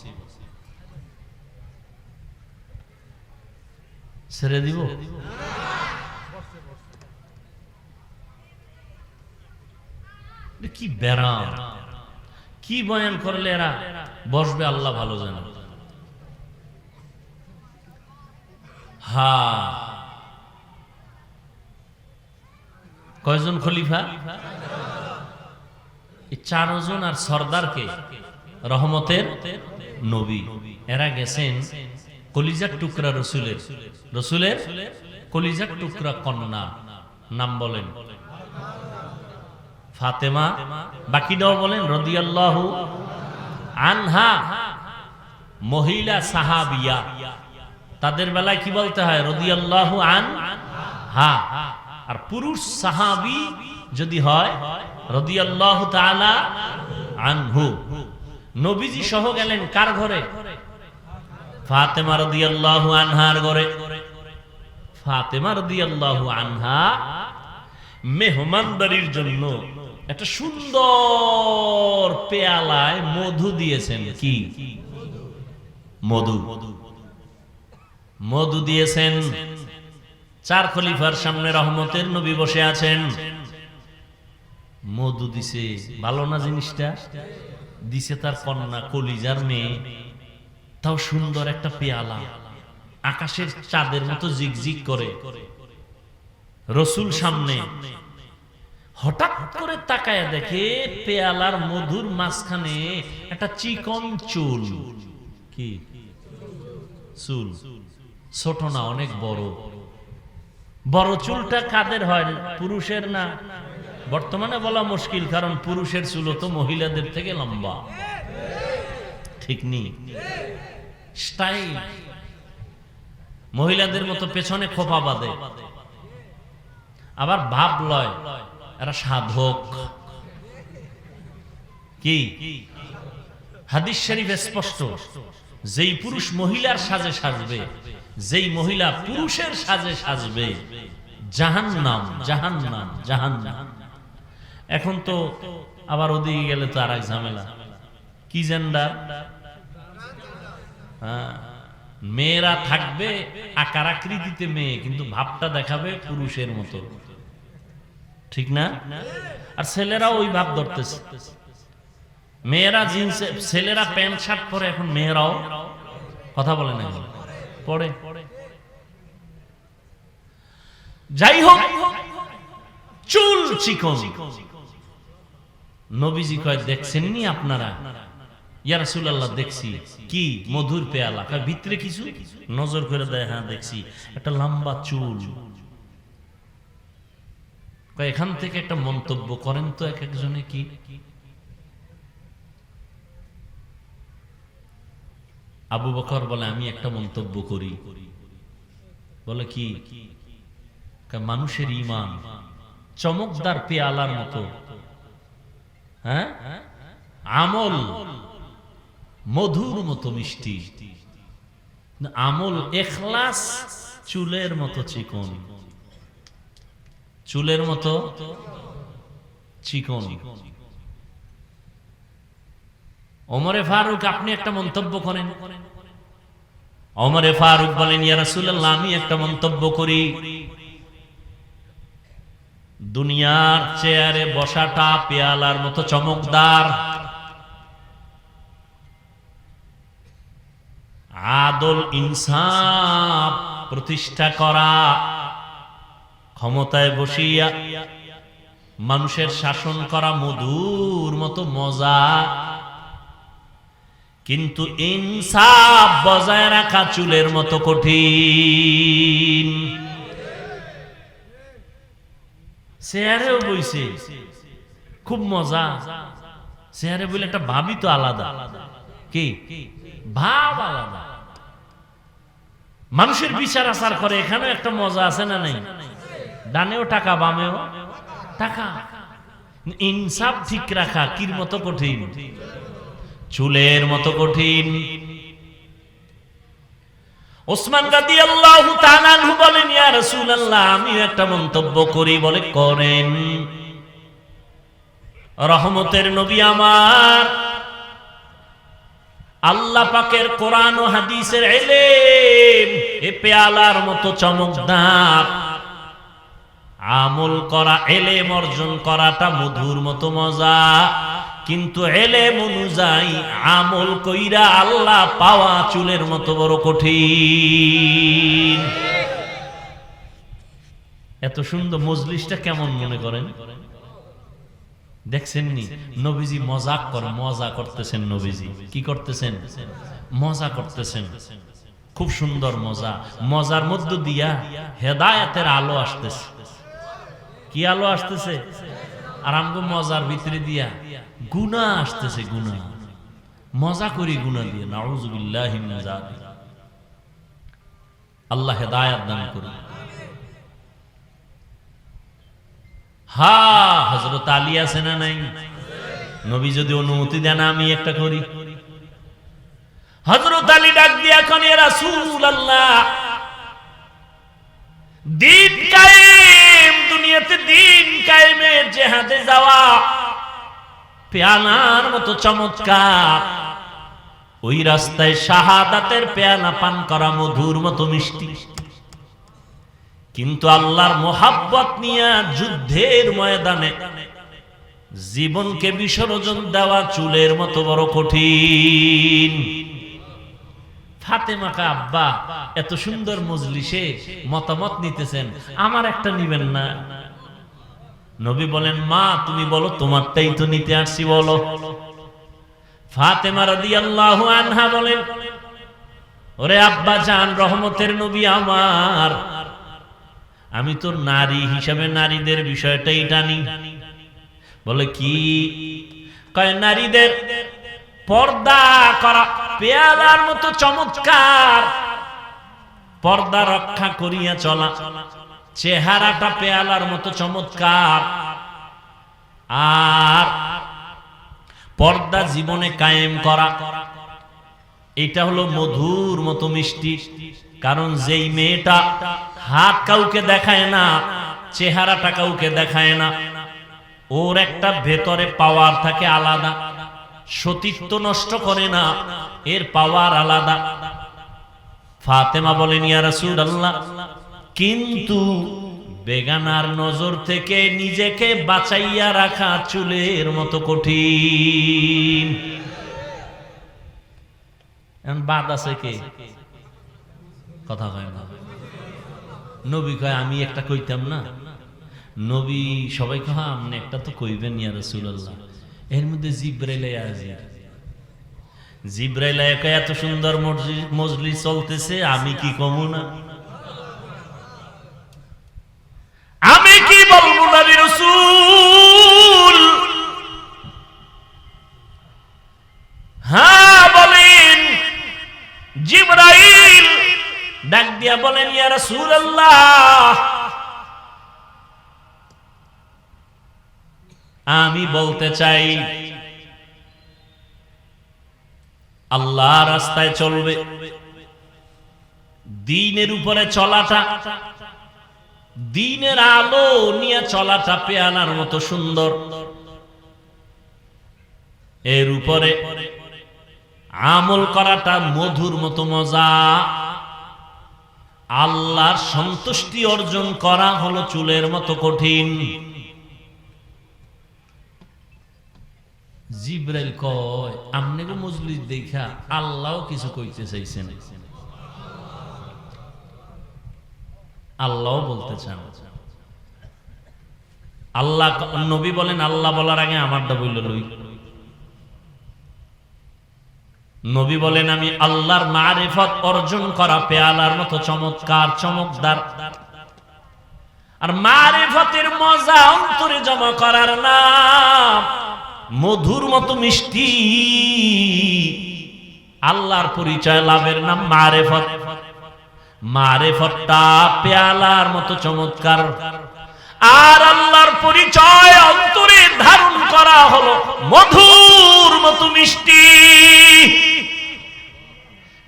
ছেড়ে দিব? কি ব্যারাম, কি বয়ান করলে এরা বসবে আল্লাহ ভালো জানে। হ্যাঁ, কয়জন খলিফা? 4 জন। আর সরদারকে রহমতের নবী, এরা গেছেন কলিজার টুকরা রসুলের, রসুলের কলিজার টুকরা কন্যা, নাম বলেন ফাতেমা, বাকিটাও বলেন রাদিয়াল্লাহু আনহা, মহিলা সাহাবিয়া। তাদের বেলায় কি বলতে হয়? রাদিয়াল্লাহু আনহা। আর পুরুষ সাহাবী যদি হয় রাদিয়াল্লাহু তাআলা আনহু। নবীজি সহ গেলেন কার ঘরে? ফাতেমা রাদিয়াল্লাহু আনহার ঘরে। ফাতেমা রাদিয়াল্লাহু আনহা মেহমানদারির জন্য একটা সুন্দর পেয়ালায় মধু দিয়েছেন। কি মধু? মধু দিয়েছেন। চার খলিফার সামনে রহমতের নবী বসে আছেন, মধু দিছে। ভালো না জিনিসটা? দিছে তার কন্যা, কলিজার মেয়ে, তাও সুন্দর একটা পেয়ালা, আকাশের চাঁদের মতো জিগজিগ করে। রসুল সামনে, হঠাৎ করে তাকায় দেখে পেয়ালার মধুর মাঝখানে একটা চিকন চুল। কি চুল? ছোট না, অনেক বড়। বড় চুলটা কাদের হয়? পুরুষের না? বর্তমানে বলা মুশকিল, কারণ পুরুষের চুল তো মহিলাদের থেকে লম্বা, ঠিক নেই? স্টাইল মহিলাদের মতো পেছনে খোপা বাঁধে, আবার ভাব লয় এরা সাধক। কি হাদিস শরীফে স্পষ্ট, যেই পুরুষ মহিলার সাজে সাজবে, যেই মহিলা পুরুষের সাজে সাজবে, জাহান্নাম, জাহান্নাম, জাহান্নাম। এখন তো আবার ওদিকে গেলে তো আর এক ঝামেলা। কি জেন্ডার? মেয়েরা থাকবে আকার আকৃতিতে মেয়ে, কিন্তু ভাবটা দেখাবে পুরুষের মতো, ঠিক না? আর ছেলেরা ওই ভাব ধরতেছে। মেয়েরা জিন্স, ছেলেরা প্যান্ট শার্ট পরে, এখন মেয়েরাও কথা বলে না, পরে। যাই হোক, চুল চিকন। নবীজি কয়, দেখছেন নি আপনারা? ইয়া রাসূলুল্লাহ, দেখছি। কি? মধুর পেয়ালা। কয় ভিতরে কিছু? নজর করে দেয়, হ্যাঁ দেখছি, একটা লম্বা চুল। কয় এখান থেকে একটা মন্তব্য করেন তো এক একজনে। কি? আবু বকর বলে, আমি একটা মন্তব্য করি। বলে কি? মানুষের ঈমান চমকদার পেয়ালার মতো, হ্যাঁ, আমল মধুর মতো মিষ্টি। আমল ইখলাস চুলের মতো চিকন, চুলের মতো চিকন। ওমরে ফারুক, আপনি একটা মন্তব্য করেন। ওমরে ফারুক বলেন, ইয়া রাসূলুল্লাহ, আমি একটা মন্তব্য করি। দুনিয়ার চেয়ারে বসাটা পেয়ালার মতো চমকদার, আদল ইনসাফ প্রতিষ্ঠা করা, ক্ষমতায় বসিয়া মানুষের শাসন করা মধুর মতো মজা, কিন্তু ইনসাফ বজায় রাখা চুলের মতো কঠিন। চেয়ারেও বইছে, খুব মজা। চেয়ারে বলে একটা ভাবই তো আলাদা। কি ভাব? আলাদা। মানুষের বিচার আচার করে, এখানেও একটা মজা আছে না নেই? ডানেও টাকা, বামেও টাকা। ইনসাফ ঠিক রাখা কির মতো কঠিন? চুলের মতো কঠিন। ওসমান রাদিয়াল্লাহু তাআলা আনহু বলেন, ইয়া রাসূলুল্লাহ, আমি একটা মন্তব্য করি। বলে, করেন। রহমতের নবী আমার, আল্লাহ পাকের কোরআন ও হাদিসের ইলম এ পেয়ালার মতো চমকদার। আমল করা, ইলম অর্জন করাটা মধুর মতো মজা, কিন্তু ইলম অনুযায়ী আমল কইরা আল্লাহ পাওয়া চুলের মতো বড় কঠিন। এত সুন্দর মজলিসটা কেমন মনে করেন? দেখছেন নি? নবীজি মজাক করে, মজা করতেছেন। নবীজি কি করতেছেন? মজা করতেছেন। খুব সুন্দর মজা। মজার মধ্য দিয়া হেদায়েতের আলো আসতেছে। কি আলো আসতেছে? আর আমগো মজার ভিতরে দিয়া গুনাহ আসতেছে। গুনাহ, মজা করি গুনাহ দিয়ে। নাউযুবিল্লাহি মিন যালিক। আল্লাহ হেদায়েত দান করুন। হ্যাঁ, হযরত আলী আছে না নাই? নবী যদি অনুমতি দেন আমি একটা করি। হযরত আলী ডাক দিয়ে এখন, ইয়া রাসূলুল্লাহ, দিন কায়েম, দুনিয়াতে দিন কায়েমের জিহাদে যাওয়া পেয়ালার মতো চমৎকার, ওই রাস্তায় শাহাদাতের পেয়ালা পান করা মধুর মতো মিষ্টি। কিন্তু আল্লাহর মোহাব্বত নিয়ে যুদ্ধের ময়দানে জীবনকে বিসর্জন দেওয়া চুলের মতো বড় কঠিন। ফাতেমাকে আব্বা এত সুন্দর মজলিসে মতামত নিতেছেন, আমার একটা নিবেন না? নবী বলেন, মা তুমি বলো, তোমারটাই তো নিতে আসছি, বলো। ফাতেমা রাদিয়াল্লাহু আনহা বলেন, ওরে আব্বা জান, রহমতের নবী আমার, আমি তো নারী হিসাবে নারীদের বিষয়টাই টানি। বলে কি? কয় নারীদের পর্দা করা পেয়ালার মতো চমৎকার, পর্দা রক্ষা করিয়া চলা, চেহারাটা পেয়ালার মতো চমৎকার, আর পর্দা জীবনে কায়েম করা, এটা হলো মধুর মতো মিষ্টি। কারণ যেই মেয়েটা হাত কাউকে দেখায় না, চেহারাটা কাউকে দেখায় না, ওর একটা ভেতরে পাওয়ার থাকে আলাদা, সতীত্ব নষ্ট করে না, এর পাওয়ার আলাদা। ফাতেমা বলেন, ইয়া রাসূলুল্লাহ, কিন্তু বেগানার নজর থেকে নিজেকে বাঁচাইয়া রাখা চুলের মতো কঠিন। এখন বাদ আছে কে? কথা হয় না। নবী কয়, আমি একটা কইতাম না? নবী সবাই কয়, আপনি একটা তো কইবেন ইয়া রাসূলুল্লাহ। এর মধ্যে জিবরাইল হাজির। জিবরাইল কয়, এত সুন্দর মজলিস চলতেছে, আমি কি কমু না? আমি কি বলবো নবী রাসূল? হ্যাঁ বলেন। জিবরাইল ডাক দিয়া বলেন, ইয়া রাসূলুল্লাহ, আমি বলতে চাই, আল্লাহ রাস্তায় চলবে, দ্বীনের উপরে চলাটা, দ্বীনের আলো নিয়ে চলাটা পেয়ালার মতো সুন্দর, এর উপরে আমল করাটা মধুর মতো মজা, আল্লাহর সন্তুষ্টি অর্জন করা হলো চুলের মতো কঠিন। জিবরাইল কয়, আমনেগো মজলিস দেখা আল্লাহও কিছু কইতে চাইছেন, আল্লাহও বলতে চান। আল্লাহ, নবী বলেন, আল্লাহ বলার আগে আমারটা বলল লই। নবী বলেন, আমি আল্লাহর মারিফত অর্জন করা পেয়ালার মতো চমৎকার, চমকদার, আর মারিফতের মজা অন্তরে জমা করার নাম মধুর মতো মিষ্টি। আল্লাহর পরিচয় লাভের নাম মারিফত। মারিফতটা পেয়ালার মতো চমৎকার, আর আল্লাহর পরিচয় অন্তরে ধারণ করা হলো মধুর মতো মিষ্টি।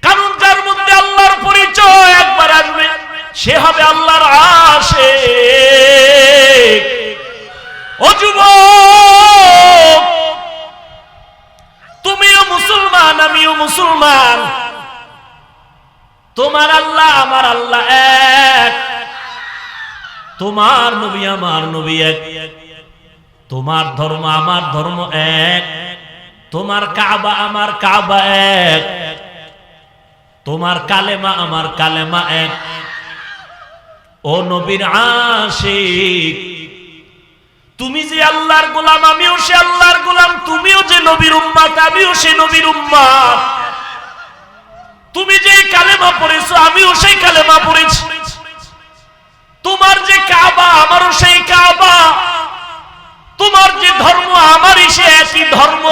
কারণ যার মধ্যে আল্লাহর পরিচয় একবার আসবে, সে হবে আল্লাহর আশিক। ও যুবক, তুমিও মুসলমান, আমিও মুসলমান, তোমার আল্লাহ আমার আল্লাহ এক, তোমার নবী আমার নবী এক, তোমার ধর্ম আমার ধর্ম এক, তোমার কাবা আমার কাবা এক, তোমার কালেমা আমার কালেমা এক। ও নবীর আশিক, তুমি যে আল্লাহর গোলাম, আমিও সে আল্লাহর গোলাম, তুমিও যে নবীর উম্মত, আমিও সে নবীর উম্মত। তুমি যে কালেমা পড়েছো, আমিও সেই কালেমা পড়েছি। তোমার যে কাবা, আমারও সেই কাবা। তোমার যে ধর্ম, আমারই সে একই ধর্ম।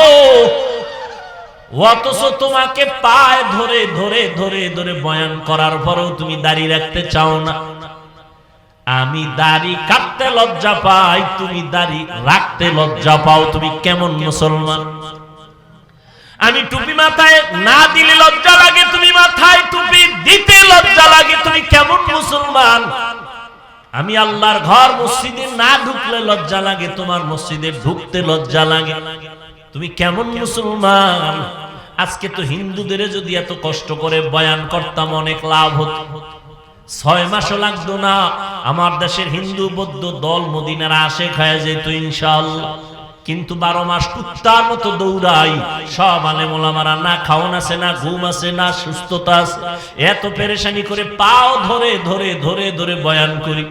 ও অথচ তোমাকে পায়ে ধরে ধরে ধরে ধরে বয়ান করার পরেও তুমি দাড়ি রাখতে চাও না। আমি দাড়ি কাটতে লজ্জা পাই, তুমি দাড়ি রাখতে লজ্জা পাও। তুমি কেমন মুসলমান? আমি টুপি মাথায় না দিলে লজ্জা লাগে, তুমি মাথায় টুপি দিতে লজ্জা লাগে। তুমি কেমন মুসলমান? আমি আল্লাহর ঘর মসজিদে না ঢুকলে লজ্জা লাগে, তোমার মসজিদে ঢুকতে লজ্জা লাগে। তুমি কেমন মুসলমান? আজকে তো হিন্দুদের যদি এত কষ্ট করে বয়ান করতাম অনেক লাভ হতো। 6 মাসও লাগতো না, আমার দেশের হিন্দু বৌদ্ধ দল মদিনার আশেক হয়ে যেত ইনশাআল্লাহ। কিন্তু 12 মাস কুত্তার মতো দৌড়াই। সব আলেম ওলামারা না খাওন আছে, না ঘুম আছে, না সুস্থতা আছে। এত পেরেশানি করে পাও ধরে ধরে ধরে ধরে বয়ান করি।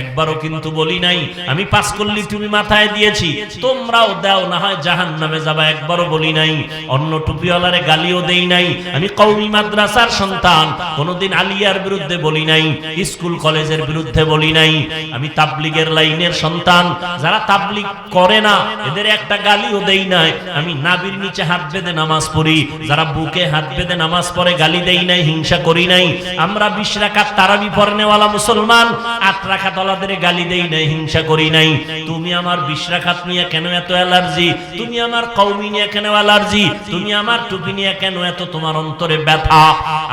একবারও কিন্তু বলি নাই আমি 5 কল্লি টুপি মাথায় দিয়েছি, তোমরাও দাও, না হয় জাহান্নামে যাবা। একবারও বলি নাই। অন্য টুপিওয়ালারে গালিও দেই নাই। আমি কওমি মাদ্রাসার সন্তান, কোনোদিন আলিয়ার বিরুদ্ধে বলি নাই, স্কুল কলেজের বিরুদ্ধে বলি নাই। আমি তাবলিগের লাইনের সন্তান, যারা তাবলিগ করে না এদের একটা গালিও দেই নাই। আমি নাভির নিচে হাত বেঁধে নামাজ পড়ি, যারা বুকে হাত বেঁধে নামাজ পড়ে গালি দেই নাই, হিংসা করি নাই। আমরা 20 রাকাত তারাবি পড়নেওয়ালা মুসলমান, 8 রাকাত ওয়ালাদের গালি দেই নাই, হিংসা করি নাই। তুমি আমার 20 রাকাত নিয়ে কেন এত অ্যালার্জি? তুমি আমার কওমি নিয়ে কেন অ্যালার্জি? তুমি আমার টুপি নিয়ে কেন এত তোমার অন্তরে ব্যথা?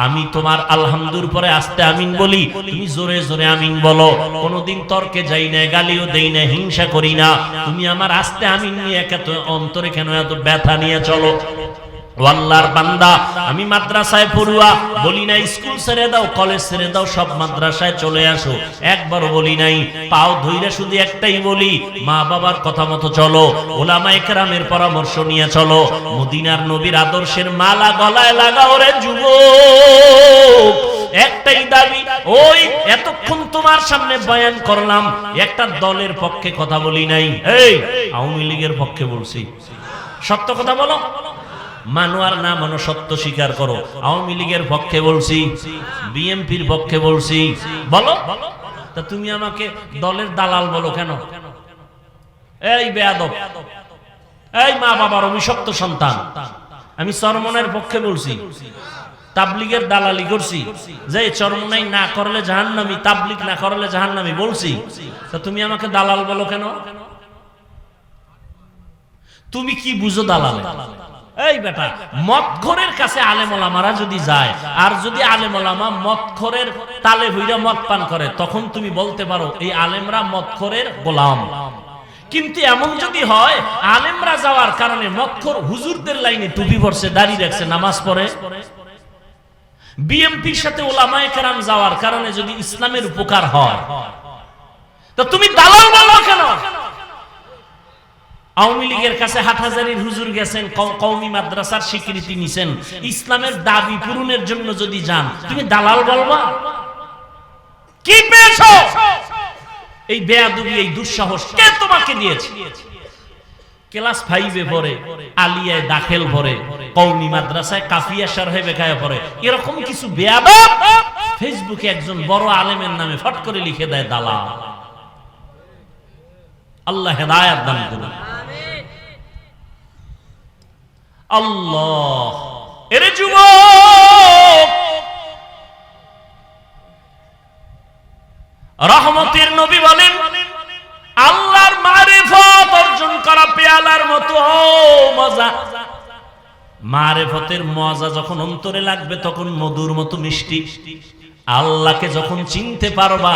আমি তোমার আলহামদুর পরে আস্তে আমিন বলি, তুমি জোরে জোরে আমিন বলো। কোনোদিন তর্কে যাই না, গালিও দেই না, হিংসা করি না। তুমি আমার আস্তে আমিন নিয়ে এত অন্তরে কেন এত ব্যথা নিয়ে চলো? আল্লাহর বান্দা, আমি মাদ্রাসায় পড়ুয়া, বলি নাই স্কুল ছেড়ে দাও, কলেজ ছেড়ে দাও, সব মাদ্রাসায় চলে আসো। একবারও বলি নাই। পাও ধইরা শুধু একটাই বলি, মা বাবার কথা মতো চলো, ওলামায়ে কেরামের পরামর্শ নিয়ে চলো, মদিনার নবীর আদর্শের মালা গলায় লাগাও রে যুবক। একটাই দাবি। ওই এতক্ষণ তোমার সামনে বয়ান করলাম, একটা দলের পক্ষে কথা বলি নাই। এই আওয়ামী লীগের পক্ষে বলছি। সত্য কথা বলো, মানো আর না মানো, সত্য স্বীকার করো। আওয়ামী লীগের পক্ষে বলছি, বিএনপির পক্ষে বলছি, বলো। তা তুমি আমাকে দলের দালাল বলো কেন? এই বেয়াদব, এই মা বাবার অভিশপ্ত সন্তান। আমি চরমনের পক্ষে বলছি, তাবলিগের দালালি করছি, যে চরমনাই না করলে জাহান্নামী, তাবলিগ না করলে জাহান্নামী বলছি। তা তুমি আমাকে দালাল বলো কেন? তুমি কি বুঝো দালাল? এই বেটা, মদখোরের কাছে আলেম ওলামারা যদি যায়, আর যদি আলেম ওলামা মদখোরের তালে হইরা মদ পান করে, তখন তুমি বলতে পারো এই আলেমরা মদখোরের গোলাম। কিন্তু এমন যদি হয় আলেমরা যাওয়ার কারণে মদখোর হুজুরদের লাইনে টুপি পরছে, দাড়ি রাখছে, নামাজ পড়ে, বিএমপির সাথে ওলামায়ে কেরাম যাওয়ার কারণে যদি ইসলামের উপকার হয়, তো তুমি দালাল বলো কেন? আওয়ামী লীগের কাছে হাটহাজারীর হুজুর গেছেন, কওমি মাদ্রাসার স্বীকৃতি নিছেন, ইসলামের দাবি পূরণের জন্য যদি যান, তুমি দালাল বলবা? কি পেয়েছো? এই বেয়াদবি, এই দুঃসাহস কে তোমাকে দিয়েছে? ক্লাস 5-এ পড়ে, আলিয়ায় দাখিল পড়ে, কওমি মাদ্রাসায় কাফিয়া শরহে বেকায়া পড়ে, এরকম কিছু বেয়াদব ফেসবুকে একজন বড় আলেমের নামে ফট করে লিখে দেয় দালাল। আল্লাহ হেদায়েত দান করুন। আল্লাহ, এরে যুবক, রহমতের নবী বলেন, আল্লাহর মারিফত অর্জন করা পেয়ালার মতো মজা। মারিফতের মজা যখন অন্তরে লাগবে তখন মধুর মতো মিষ্টি। আল্লাহকে যখন চিনতে পারবা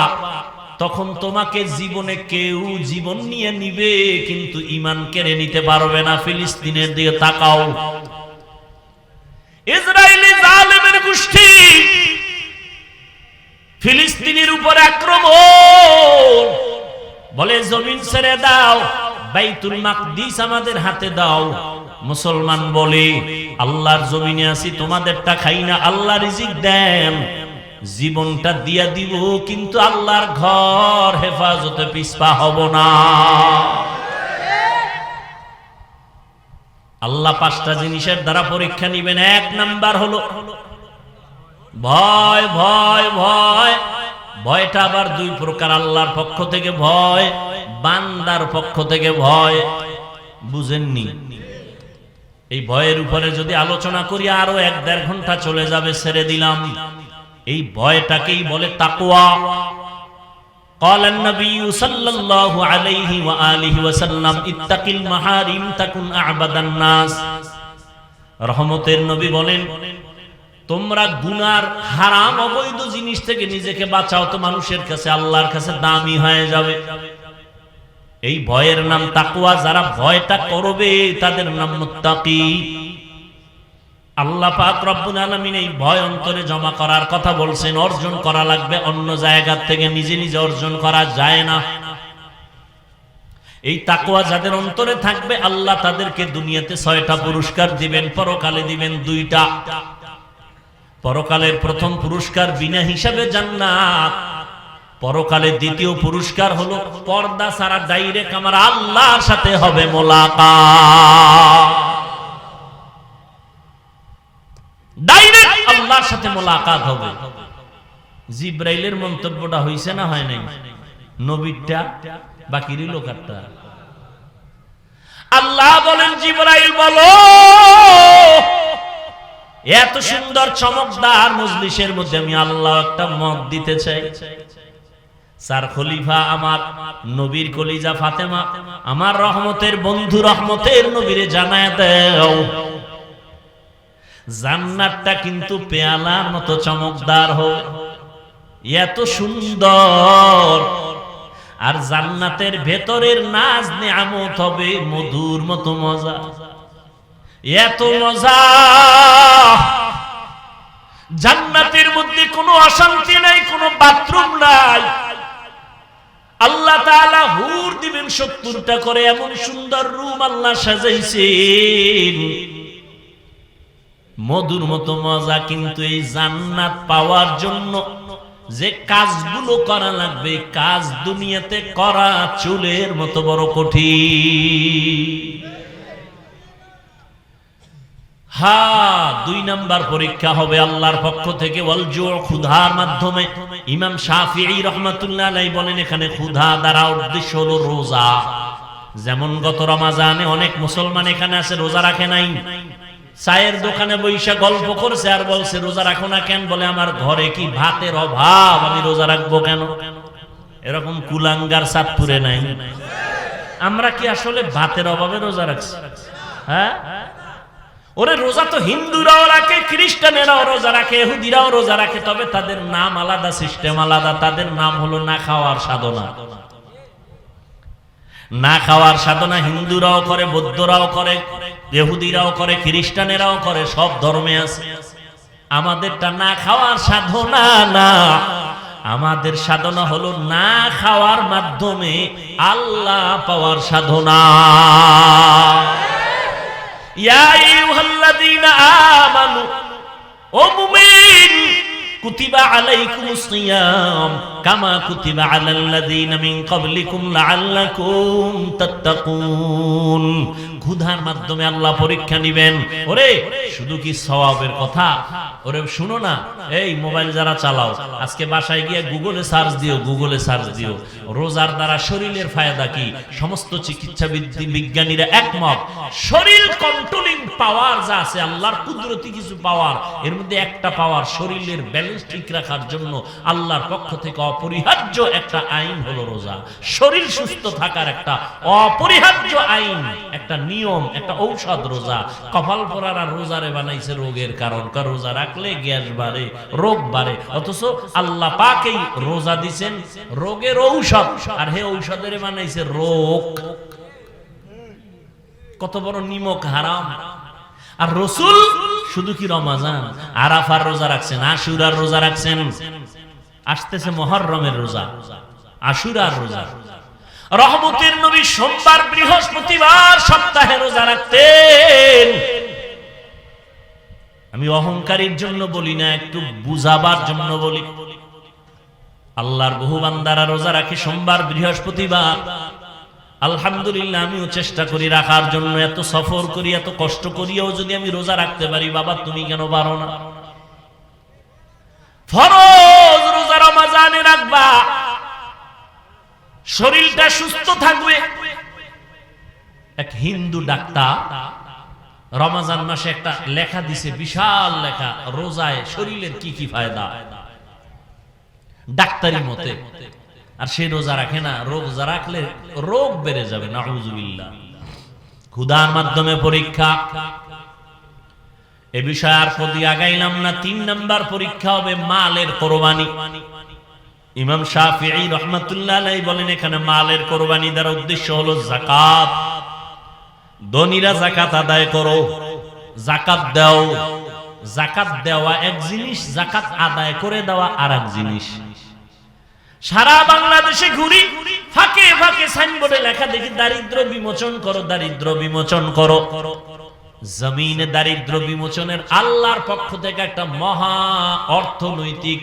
তখন তোমাকে জীবনে কেউ জীবন নিয়ে নিবে, কিন্তু ঈমান কেড়ে নিতে পারবে না। ফিলিস্তিনের দিকে তাকাও, ইসরায়েলি জালেমের গোষ্ঠী ফিলিস্তিনের উপর আক্রমণ, বলে জমিন ছেড়ে দাও, বাইতুল মাকদিস আমাদের হাতে দাও। মুসলমান বলে আল্লাহর জমিনে আছি, তোমাদেরটা খাই না, আল্লাহ রিজিক দেন, জীবনটা দিয়া দিব, কিন্তু আল্লাহর ঘর হেফাজতে পিছপা হব না। আল্লাহ 5টা জিনিসের দ্বারা পরীক্ষা নিবেন। 1 নাম্বার হলো ভয়। ভয় ভয় ভয়টা আবার 2 প্রকার, আল্লাহর পক্ষ থেকে ভয়, বান্দার পক্ষ থেকে ভয়। বুঝেননি? এই ভয়ের উপরে যদি আলোচনা করি আরো 1-1.5 ঘন্টা চলে যাবে, ছেড়ে দিলাম। এই ভয়টাকেই বলে তাকওয়া। قال النبي صلى الله عليه وآله وسلم اتق المحارم تكن أعبد الناس। রহমতের নবী বলেন, তোমরা গুনার হারাম অবৈধ জিনিস থেকে নিজেকে বাঁচাও তো মানুষের কাছে, আল্লাহর কাছে দামি হয়ে যাবে। এই ভয়ের নাম তাকওয়া। যারা ভয়টা করবে তাদের নাম মুত্তাকি। আল্লাহ পাক রব্বুল আলামিন এই ভয় অন্তরে জমা করার কথা বলছেন। অর্জন করা লাগবে, অন্য জায়গা থেকে নিজে নিজে অর্জন করা যায় না। এই তাকওয়া যাদের অন্তরে থাকবে আল্লাহ তাদেরকে দুনিয়াতে 6টা পুরস্কার দিবেন, পরকালে দিবেন 2টা। পরকালের প্রথম পুরস্কার বিনা হিসাবে জান্নাত, পরকালের দ্বিতীয় পুরস্কার হলো পর্দা ছাড়া ডাইরেক্ট আমার আল্লাহর সাথে হবে মোলাকাত। ডাইরেক্ট আল্লাহর সাথে মোলাকাত হবে। জিব্রাইলের মন্তব্যটা হইছে না হয় নাই? নবীটা বাকি রইল কাটটা। আল্লাহ বলেন, জিব্রাইল বলো, এত সুন্দর চমকদার মজলিসের মধ্যে আমি আল্লাহ একটা মত দিতে চাই। স্যার খলিফা আমার নবীর কলিজা ফাতেমা, আমার রহমতের বন্ধু রহমতের নবীরে জানায় দাও, জান্নাতটা কিন্তু পেয়ালার মতো চমকদার হবে, এত সুন্দর। আর জান্নাতের ভেতরের নাজ নিয়ামত হবে মধুর মতো মজা, এত মজা। জান্নাতের মধ্যে কোনো অশান্তি নাই, কোনো বাথরুম নাই। আল্লাহ তাআলা হুর দিবেন 70টা করে, এমন সুন্দর রুম আল্লাহ সাজাইছেন, মধুর মতো মজা। কিন্তু এই জান্নাত পাওয়ার জন্য যে কাজগুলো করা লাগবে, কাজ দুনিয়াতে করা চুলের মতো বড় কঠিন। হ্যাঁ, 2 নাম্বার পরীক্ষা হবে আল্লাহর পক্ষ থেকে, ওয়াল জু, ক্ষুধার মাধ্যমে। ইমাম শাফিঈ রাহমাতুল্লাহ আলাইহি বলেন, এখানে ক্ষুধা দ্বারা উদ্দেশ্য হলো রোজা। যেমন গত রমজানে অনেক মুসলমান এখানে আছে রোজা রাখে নাই, চায়ের দোকানে বৈশা গল্প করছে আর বলছে রোজা রাখো না কেন? বলে আমার ঘরে কি ভাতের অভাব, আমি রোজা রাখবো কেন? এরকম কুলাঙ্গার চাঁদপুরে নাই? আমরা কি আসলে ভাতের অভাবে রোজা রাখছি? হ্যাঁ, ওরে রোজা তো হিন্দুরাও রাখে, খ্রিস্টানেরাও রোজা রাখে, ইহুদিরাও রোজা রাখে, তবে তাদের নাম আলাদা, সিস্টেম আলাদা। তাদের নাম হলো না খাওয়ার সাধনা। না খাওয়ার সাধনা হিন্দুরাও করে, বৌদ্ধরাও করে, ইহুদিরাও করে, খ্রিস্টানেরাও করে, সব ধর্মে আছে। আমাদেরটা না খাওয়ার সাধনা না, আমাদের সাধনা হলো না খাওয়ার মাধ্যমে আল্লাহ পাওয়ার সাধনা। ইয়া আইয়ুহাল্লাযীনা আমানু, ও মুমিন, কুতিবা আলাইকুমুস সিয়াম কামা কুতিবা আলাল্লাযীনা মিন ক্বাবলিকুম লাআল্লাকুম তাত্তাকুন। ক্ষুধার মাধ্যমে আল্লাহ পরীক্ষা নেবেন। ওরে শুধু কি সওয়াবের কথা? ওরে শুনো না, এই মোবাইল যারা চালাও, আজকে বাসায় গিয়ে গুগলে সার্চ দিও, গুগলে সার্চ দিও রোজার দ্বারা শরীরের ফায়দা কি। সমস্ত চিকিৎসা বিজ্ঞানীরা একমত, শরীর কন্ট্রোলিং পাওয়ার যা আছে, আল্লাহর কুদরতি কিছু পাওয়ার, এর মধ্যে একটা পাওয়ার শরীরের ব্যালেন্স ঠিক রাখার জন্য আল্লাহর পক্ষ থেকে অপরিহার্য একটা আইন হলো রোজা। শরীর সুস্থ থাকার একটা অপরিহার্য আইন, একটা নিয়ম, একটা ঔষধ রোজা। কপাল পরারা রোজারে বানাইছে রোগের কারণ, কারণ রোজা রাখলে গ্যাস বাড়ে, রোগ বাড়ে, অথচ আল্লাহ পাকেই রোজা দিছেন রোগের ঔষধ, আর হে ঔষধের বানাইছে রোগ। কত বড় নিমক হারাম। আর রাসূল শুধু কি রমজান, আরাফার রোজা রাখছেন, আশুরার রোজা রাখছেন, আসতেছে মুহররমের রোজা, আশুরার রোজা। রহমতের নবী সোমবার, বৃহস্পতিবার সপ্তাহে রোজা রাখতেন। আমি অহংকারীর জন্য বলি না, একটু বুঝাবার জন্য বলি। আল্লাহর বহু বান্দারা রোজা রাখে সোমবার, বৃহস্পতিবার। আলহামদুলিল্লাহ, আমিও চেষ্টা করি রাখার জন্য। এত সফর করি, এত কষ্ট করিও যদি আমি রোজা রাখতে পারি, বাবা তুমি কেন পারো না? ফরজ রোজা রমজানে রাখবা, শরীরটা সুস্থ থাকবে। এক হিন্দু ডাক্তার রমজান মাসে একটা লেখা দিছে, বিশাল লেখা, রোজায় শরীরের কি কি ফায়দা, ডাক্তারি মতে। আর সে রোজা রাখে না, রোজা রাখলে রোগ বেড়ে যাবে, নাউযুবিল্লাহ। ক্ষুধার মাধ্যমে পরীক্ষা, এ বিষয়ে আর কদি আগাইলাম না। ৩ নাম্বার পরীক্ষা হবে মালের কোরবানি। ইমাম শাফিঈ রাহমাতুল্লাহ আলাইহি বলেন, এখানে মালের কোরবানি দ্বারা উদ্দেশ্য হলো যাকাত। ধনীরা যাকাত আদায় করো, যাকাত দাও। যাকাত দেওয়া এক জিনিস, যাকাত আদায় করে দেওয়া আর এক জিনিস। সারা বাংলাদেশে ঘুরি, ফাঁকে ফাঁকে সাইনবোর্ডে লেখা দেখি দারিদ্র বিমোচন করো, দারিদ্র বিমোচন করো। জমিনে দারিদ্র বিমোচনের আল্লাহর পক্ষ থেকে একটা মহা অর্থনৈতিক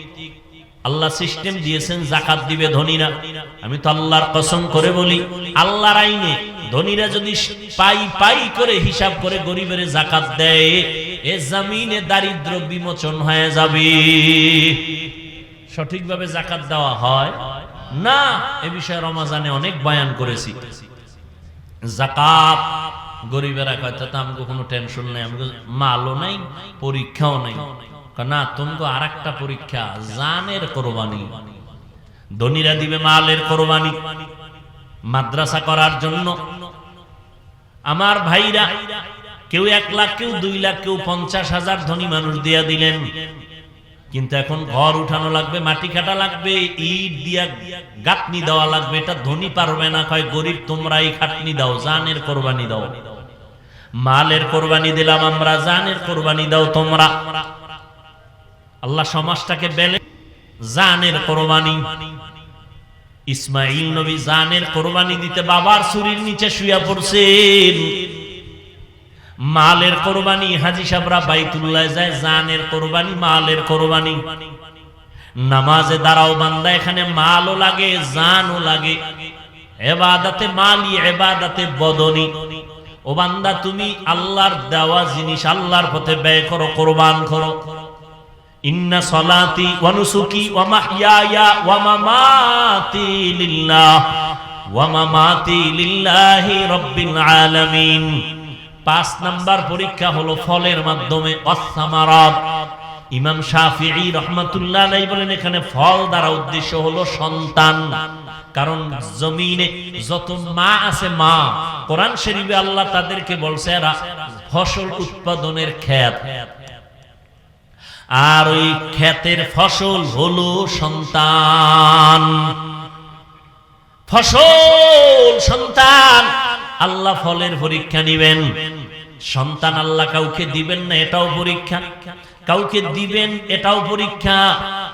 আল্লাহ সিস্টেম দিয়েছেন, যাকাত দিবে ধনীরা। আমি তো আল্লাহর কসম করে বলি, আল্লাহর আইনে ধনীরা যদি পাই পাই করে হিসাব করে গরিবের যাকাত দেয়, এ জমিনে দারিদ্র বিমোচন হয়ে যাবে। সঠিকভাবে যাকাত দেওয়া হয় না, এ বিষয়ে রমজানে অনেক বয়ান করেছি। যাকাত গরিবেরা কয়, তা আমাকে কোনো টেনশন নাই, আমাকে মালও নাই, পরীক্ষাও নাই। না, তোমাকে আর একটা পরীক্ষা, জানের কোরবানি। ধনীরা দিবে মালের কোরবানি মাদ্রাসা করার জন্য। আমার ভাইরা কেউ 1 লাখ, কেউ 2 লাখ, কেউ 50,000 ধনী মানুষ দিয়া দিলেন। কিন্তু এখন ঘর উঠানো লাগবে, মাটি কাটা লাগবে, ইট দিয়া গাঁথনি দেওয়া লাগবে। এটা ধনী পারবে না, কয় গরিব তোমরাই খাটনি দাও, জানের কোরবানি দাও। মালের কোরবানি দিলাম আমরা, জানের কোরবানি দাও তোমরা। আল্লাহ সমাজটাকে বেলে জানের কোরবানি। ইসমাইল নবী জানের কোরবানি দিতে বাবার ছুরির নিচে শুয়ে পড়ছেন। মালের কোরবানি, হাজী সাহেবরা বাইতুল্লাহ যায়, জানের কোরবানি, মালের কোরবানি। নামাজে দাঁড়াও বান্দা, এখানে মালও লাগে, জানও লাগে। ইবাদতে মালি, ইবাদতে বদনি। ও বান্দা, তুমি আল্লাহর দেওয়া জিনিস আল্লাহর পথে ব্যয় করো, কোরবান করো। ইন্না সলাতি ওয়া নুসুকি ওয়া মাহইয়ায়া ওয়া মামাতি লিল্লাহ ওয়া মামাতি লিল্লাহি রাব্বিল আলামিন। 5 নাম্বার পরীক্ষা হলো ফলের মাধ্যমে, ওয়াসসামারাত। ইমাম শাফিঈ রাহমাতুল্লাহ আলাইহি বলেন, এখানে ফল দ্বারা উদ্দেশ্য হলো সন্তান। কারণ জমিনে যত মা আছে, মা, কোরআন শরীফে আল্লাহ তাদেরকে বলছে এরা ফসল উৎপাদনের ক্ষেত, আর ওই ক্ষেতের ফসল হলো সন্তান। ফসল সন্তান। আল্লাহ ফলের পরীক্ষা নিবেন। সন্তান আল্লাহ কাউকে দিবেন না, এটাও পরীক্ষা। কাউকে দিবেন, এটাও পরীক্ষা।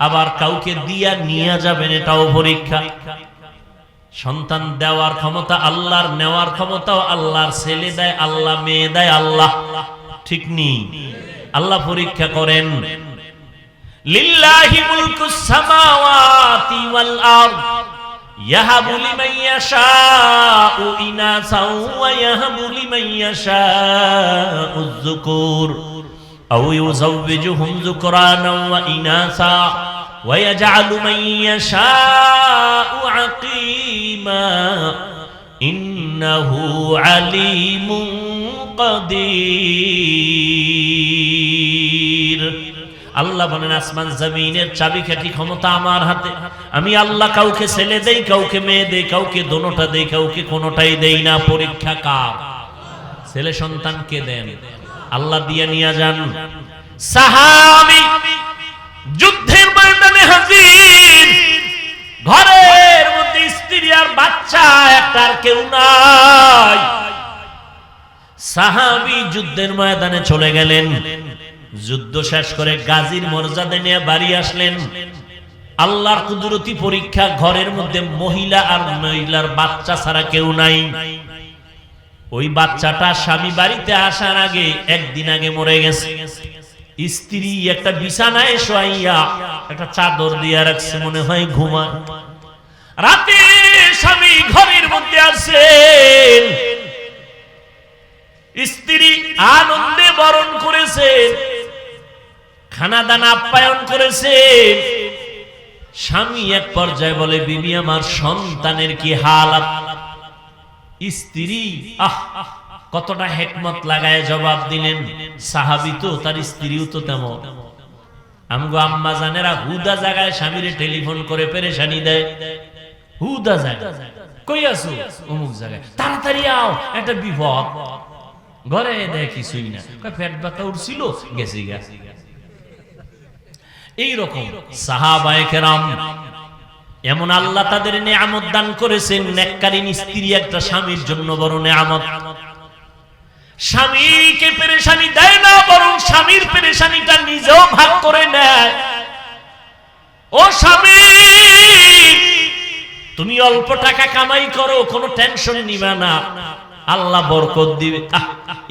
আবার কাউকে দিয়া নিয়ে যাবেন, এটাও পরীক্ষা। সন্তান দেওয়ার ক্ষমতা আল্লাহর, নেওয়ার ক্ষমতাও আল্লাহর। ছেলে দেয় আল্লাহ, মেয়ে দেয় আল্লাহ, ঠিক নেই? আল্লাহ পরীক্ষা করেন। লিল্লাহি মুলকুস সামাওয়াতি ওয়াল আরদ ইয়াহাবু লিমান ইয়াশাউ ইনাসা ওয়া ইয়াহাবু লিমান ইয়াশাউ যুকুর আও ইউযাওবিজুহুম যুকরানা ওয়া ইনাসা ওয়া ইয়াজআলু মান ইয়াশাউ আকিমা ইন্নাহু আলিমুন কাদির। আল্লাহ বলেন, আসমান জমিনের চাবিকাঠি ক্ষমতা আমার হাতে। আমি আল্লাহ কাউকে ছেলে দেই, কাউকে মেয়ে দেই, কাউকে দোনোটা দেই, কাউকে কোনোটাই দেই না। পরীক্ষা কার? ছেলে সন্তান কে দেন? আল্লাহ দিয়ে নিয়ে যান। সাহাবী যুদ্ধের ময়দানে হাজির, ঘরের মধ্যে স্ত্রী আর বাচ্চা, একটার কেউ নাই। সাহাবী যুদ্ধের ময়দানে চলে গেলেন। যুদ্ধ শেষ করে গাজীর মর্যাদা নিয়ে বাড়ি আসলেন। আল্লাহর কুদরতি পরীক্ষা, ঘরের মধ্যে মহিলা আর মহিলার বাচ্চা ছাড়া কেউ নাই। ওই বাচ্চাটা স্বামী বাড়িতে আসার আগে, একদিন আগে মরে গেছে। স্ত্রী একটা বিছানায় শোয়াইয়া একটা চাদর দিয়ে রাখছে, মনে হয় ঘুমা। রাতে স্বামী ঘরের মধ্যে আসেন, স্ত্রী আনন্দে বরণ করেছে, খানা দানা আপ্যায়ন করেছে। স্বামী এক পর্যায়ে বলে, বিবি আমার সন্তানের কি হালাত? স্ত্রী কতটা হিকমত লাগায় জবাব দিলেন। সাহাবী তো, তার স্ত্রীও তো তেমন। আমগো আম্মা জানেরা হুদা জায়গায় স্বামীরে টেলিফোন করে পেরেশানি দেয়। হুদা জায়গায় কই আছো? অমুক জায়গায়, তাড়াতাড়ি আও, একটা বিপদ। ঘরে দেয় কিছুই না, পেট ব্যথা উঠছিল, গেছি গেছি। এইরকম সাহাবায়ে কেরাম, এমন আল্লাহ তাদের নেয়ামত দান করেছেন। নেককারীন স্ত্রী একটা স্বামীর জন্য বড় নেয়ামত। স্বামীকে পেরেশানি দেয় না, বরং স্বামীর পেরেশানিটা নিজেও ভাগ করে নেয়। ও স্বামী, তুমি অল্প টাকা কামাই করো, কোনো টেনশন নিবা না, আল্লাহ বরকত দিবে।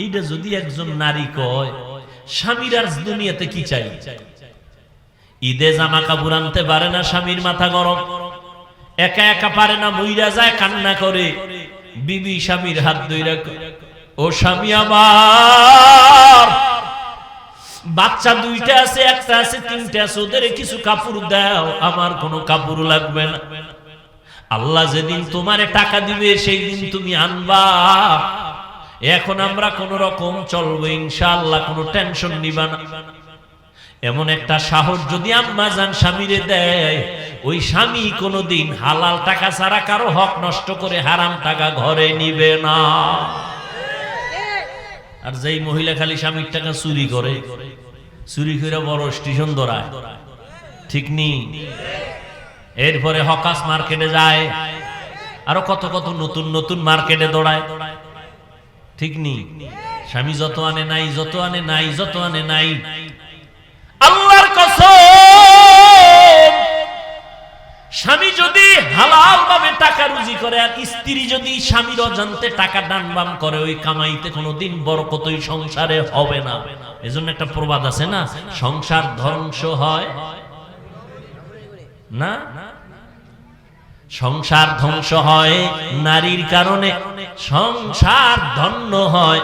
এইটা যদি একজন নারী কয়, স্বামীর আর দুনিয়াতে কি চাই? ঈদে জামা কাপড় আনতে পারে না, স্বামীর মাথা গরম, একা একা পারে না, মইরা যায়, কান্না করে। বিবি স্বামীর হাত ধইরা, ও স্বামী আমার, বাচ্চা দুইটা আছে, একটা আছে, তিনটা আছে, ওদের কিছু কাপড় দাও, আমার কোনো কাপড় লাগবে না। আল্লাহ যেদিন তোমারে টাকা দিবে সেই দিন তুমি আনবা। এখন আমরা কোন রকম চলবো ইনশাআল্লাহ, কোনো টেনশন নিবা না। এমন একটা সাহস যদি আম্মা জান স্বামীরে দেয়, ওই স্বামী কোনোদিন হালাল টাকা ছাড়া কারো হক নষ্ট করে হারাম টাকা ঘরে নিবে না। আর যেই মহিলা খালি স্বামীর টাকা চুরি করে, চুরি করে বড় স্টেশন ধরায়, ঠিক নি? এরপরে হকাস মার্কেটে যায়, আরো কত কত নতুন নতুন মার্কেটে দৌড়ায়, ঠিক নি? স্বামী যত আনে নাই, যত আনে নাই, যত আনে নাই। আল্লাহর কসম, স্বামী যদি হালাল ভাবে টাকা রুজি করে, আর স্ত্রী যদি স্বামীর অজান্তে টাকা ডানবাম করে, ওই কামাইতে কোনোদিন বরকত ওই সংসারে হবে না। এজন্য একটা প্রবাদ আছে না, সংসার ধ্বংস হয় না, সংসার ধ্বংস হয় নারীর কারণে, সংসার ধন্য হয়,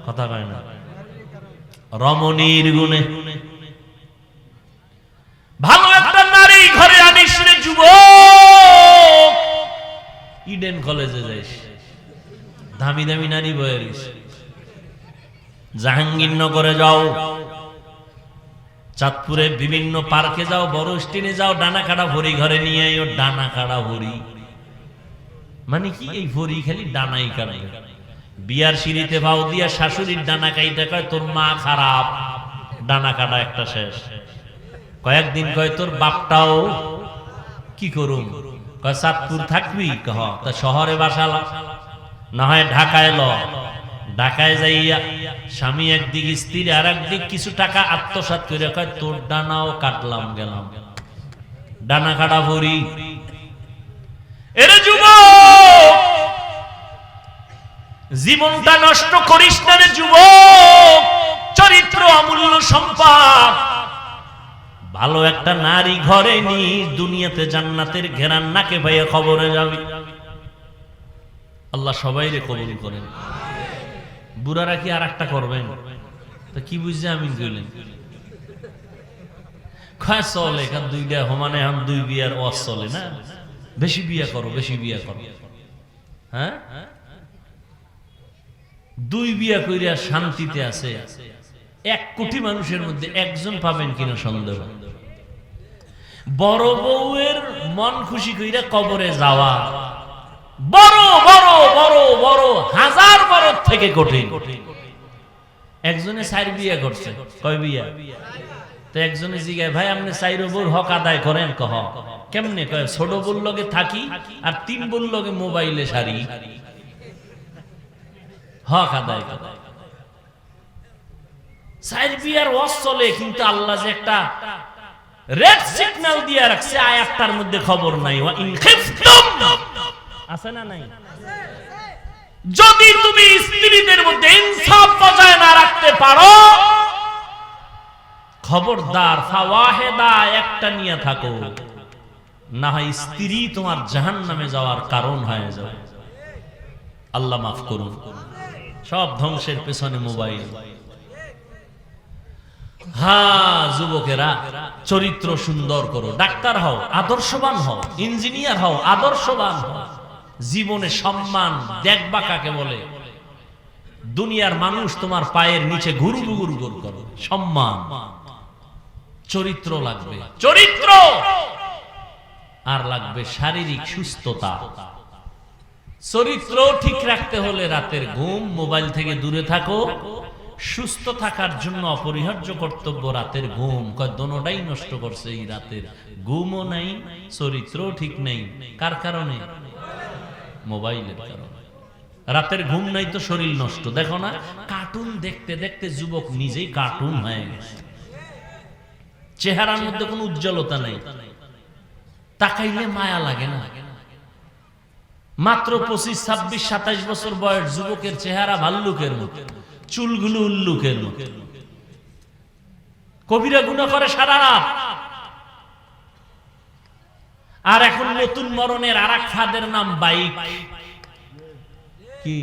কথা কয় না, রমণীর গুণে। ভালো একটা নারী ঘরে আনিস রে যুবক, ইডেন কলেজে যাইস, দামি দামি নারী বয়ারিস, জাহাঙ্গীরনগরে যাও, চাঁদপুরে বিভিন্ন পার্কে যাও, বড় স্টেনে যাও, ডানা কাটা ভরি ঘরে নিয়ে আইও। ডানা কাটা ভরি মানে কি? এই ভরি খালি ডানাই কাটে। বিয়ার সিঁড়িতে ভাও দিয়া শাশুড়ির ডানা কাইটা কয় তোর মা খারাপ, ডানা কাটা একটা শেষ। কয়েকদিন কয় তোর বাপটাও কি করুম, কয় চাঁদপুর থাকবি, কহ তা শহরে বাসালা, না হয় ঢাকায় ল। ঢাকায় যাইয়া স্বামী একদিক, স্ত্রী আর একদিক, কিছু টাকা আত্মসাৎ করে কয় তোর ডানাও কাটলাম গেলাম, ডানা কাটা ভরি। এরে যুবক, জীবনটা নষ্ট করিস না রে যুবক, চরিত্র অমূল্য সম্পদ। ভালো একটা নারী ঘরে নি, দুনিয়াতে জান্নাতের ঘেরান নাকে ভাইয়া খবরে যাবি। আল্লাহ সবাই রে কবুল করেন। বুড়ারা কি আর একটা করবেন? তো কি বুঝছে আমি কইলেন খায় চলে এখান দুইটা সমানে, এখন দুই বিয়ার ওয়াজ চলে না, বেশি বিয়া করো, বেশি বিয়া করো। হ্যাঁ, দুই বিয়া কইরা শান্তিতে আছে 1 কোটি মানুষের মধ্যে একজন পাবেন কিনা সন্দেহ। বড় বউয়ের মন খুশি কইরা কবরে যাওয়া বড় বড় বড় বড় হাজার বড় থেকে কঠিন। একজনে 4 বিয়া করছে, কয় বিয়া? তো একজনে জিগায় ভাই আপনি 4 বউর হক আদায় করেন? কহ কেমনে? কয় ছোট বউর লগে থাকি আর 3 বউর লগে মোবাইলে সারি, হক আদায় করে। 4 বিয়ার ওয়াজ চলে, কিন্তু আল্লাহ যে একটা রেড সিগন্যাল দিয়ে রাখছে আয়াতটার মধ্যে খবর নাই। ওয়া ইন খিফতুম, আছে না নাই? যদি তুমি স্ত্রীদের মধ্যে ইনসাফ বজায় না রাখতে পারো, খবরদার ফাওয়াহিদা একটা নিয়ে থাকো, না হয় স্ত্রী তোমার জাহান্নামে যাওয়ার কারণ হয়ে যাবে। আল্লাহ মাফ করুন। সব ধ্বংসের পেছনে মোবাইল। হ্যাঁ যুবকেরা, চরিত্র সুন্দর করো, ডাক্তার হও, আদর্শবান হও, ইঞ্জিনিয়ার হও, আদর্শবান হও, জীবনে সম্মান দেখবা কাকে বলে। দুনিয়ার মানুষ তোমার পায়ের নিচে গুরু গুরু গুরু করো, সম্মান। চরিত্র লাগবে, চরিত্র, আর লাগবে শারীরিক সুস্থতা। চরিত্র ঠিক রাখতে হলে রাতের ঘুম, মোবাইল থেকে দূরে থাকো। সুস্থ থাকার জন্য অপরিহার্য কর্তব্য রাতের ঘুম। দোনোটাই নষ্ট করছে এই রাতের ঘুমও নাই, চরিত্রও ঠিক নেই। কার কারণে? মোবাইলের কারণে। রাতের ঘুম নাই তো শরীর নষ্ট। দেখো না, কার্টুন দেখতে দেখতে যুবক নিজেই কার্টুন হয়ে গেছে। চেহারার মধ্যে কোনো উজ্জ্বলতা নেই, তাকাইলে মায়া লাগে না। মাত্র 25, 26, 27 বছর বয়স যুবকের চেহারা ভাল্লুকের মতো, চুলগুলো উল্লুকের মতো। কবিরা গুনাহ করে সারা রাত। আর এখন নতুন মরণের আরেক ফাঁদের নাম বাইক। কি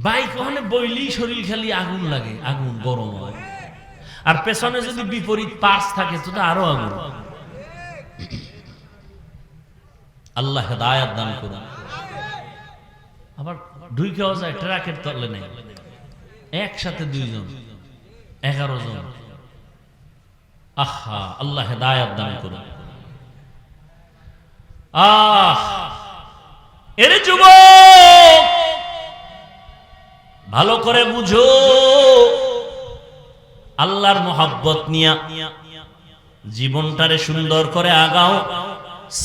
বাইক? ওখানে বইলেই শরীর খালি আগুন লাগে, আগুন গরম হয়। আর পেছনে যদি বিপরীত পার্স থাকে তো আরো আগুন। আল্লাহ হেদায়েত দান করুন। আবার ঢুকেও যায় ট্রাকের তলে নেই, একসাথে 2 জন, 11 জন। আহা, আল্লাহ হেদায়েত দান করুন। এর যুবক, ভালো করে বুঝো, আল্লাহর মোহাব্বত নিয়া জীবনটারে সুন্দর করে আগাও।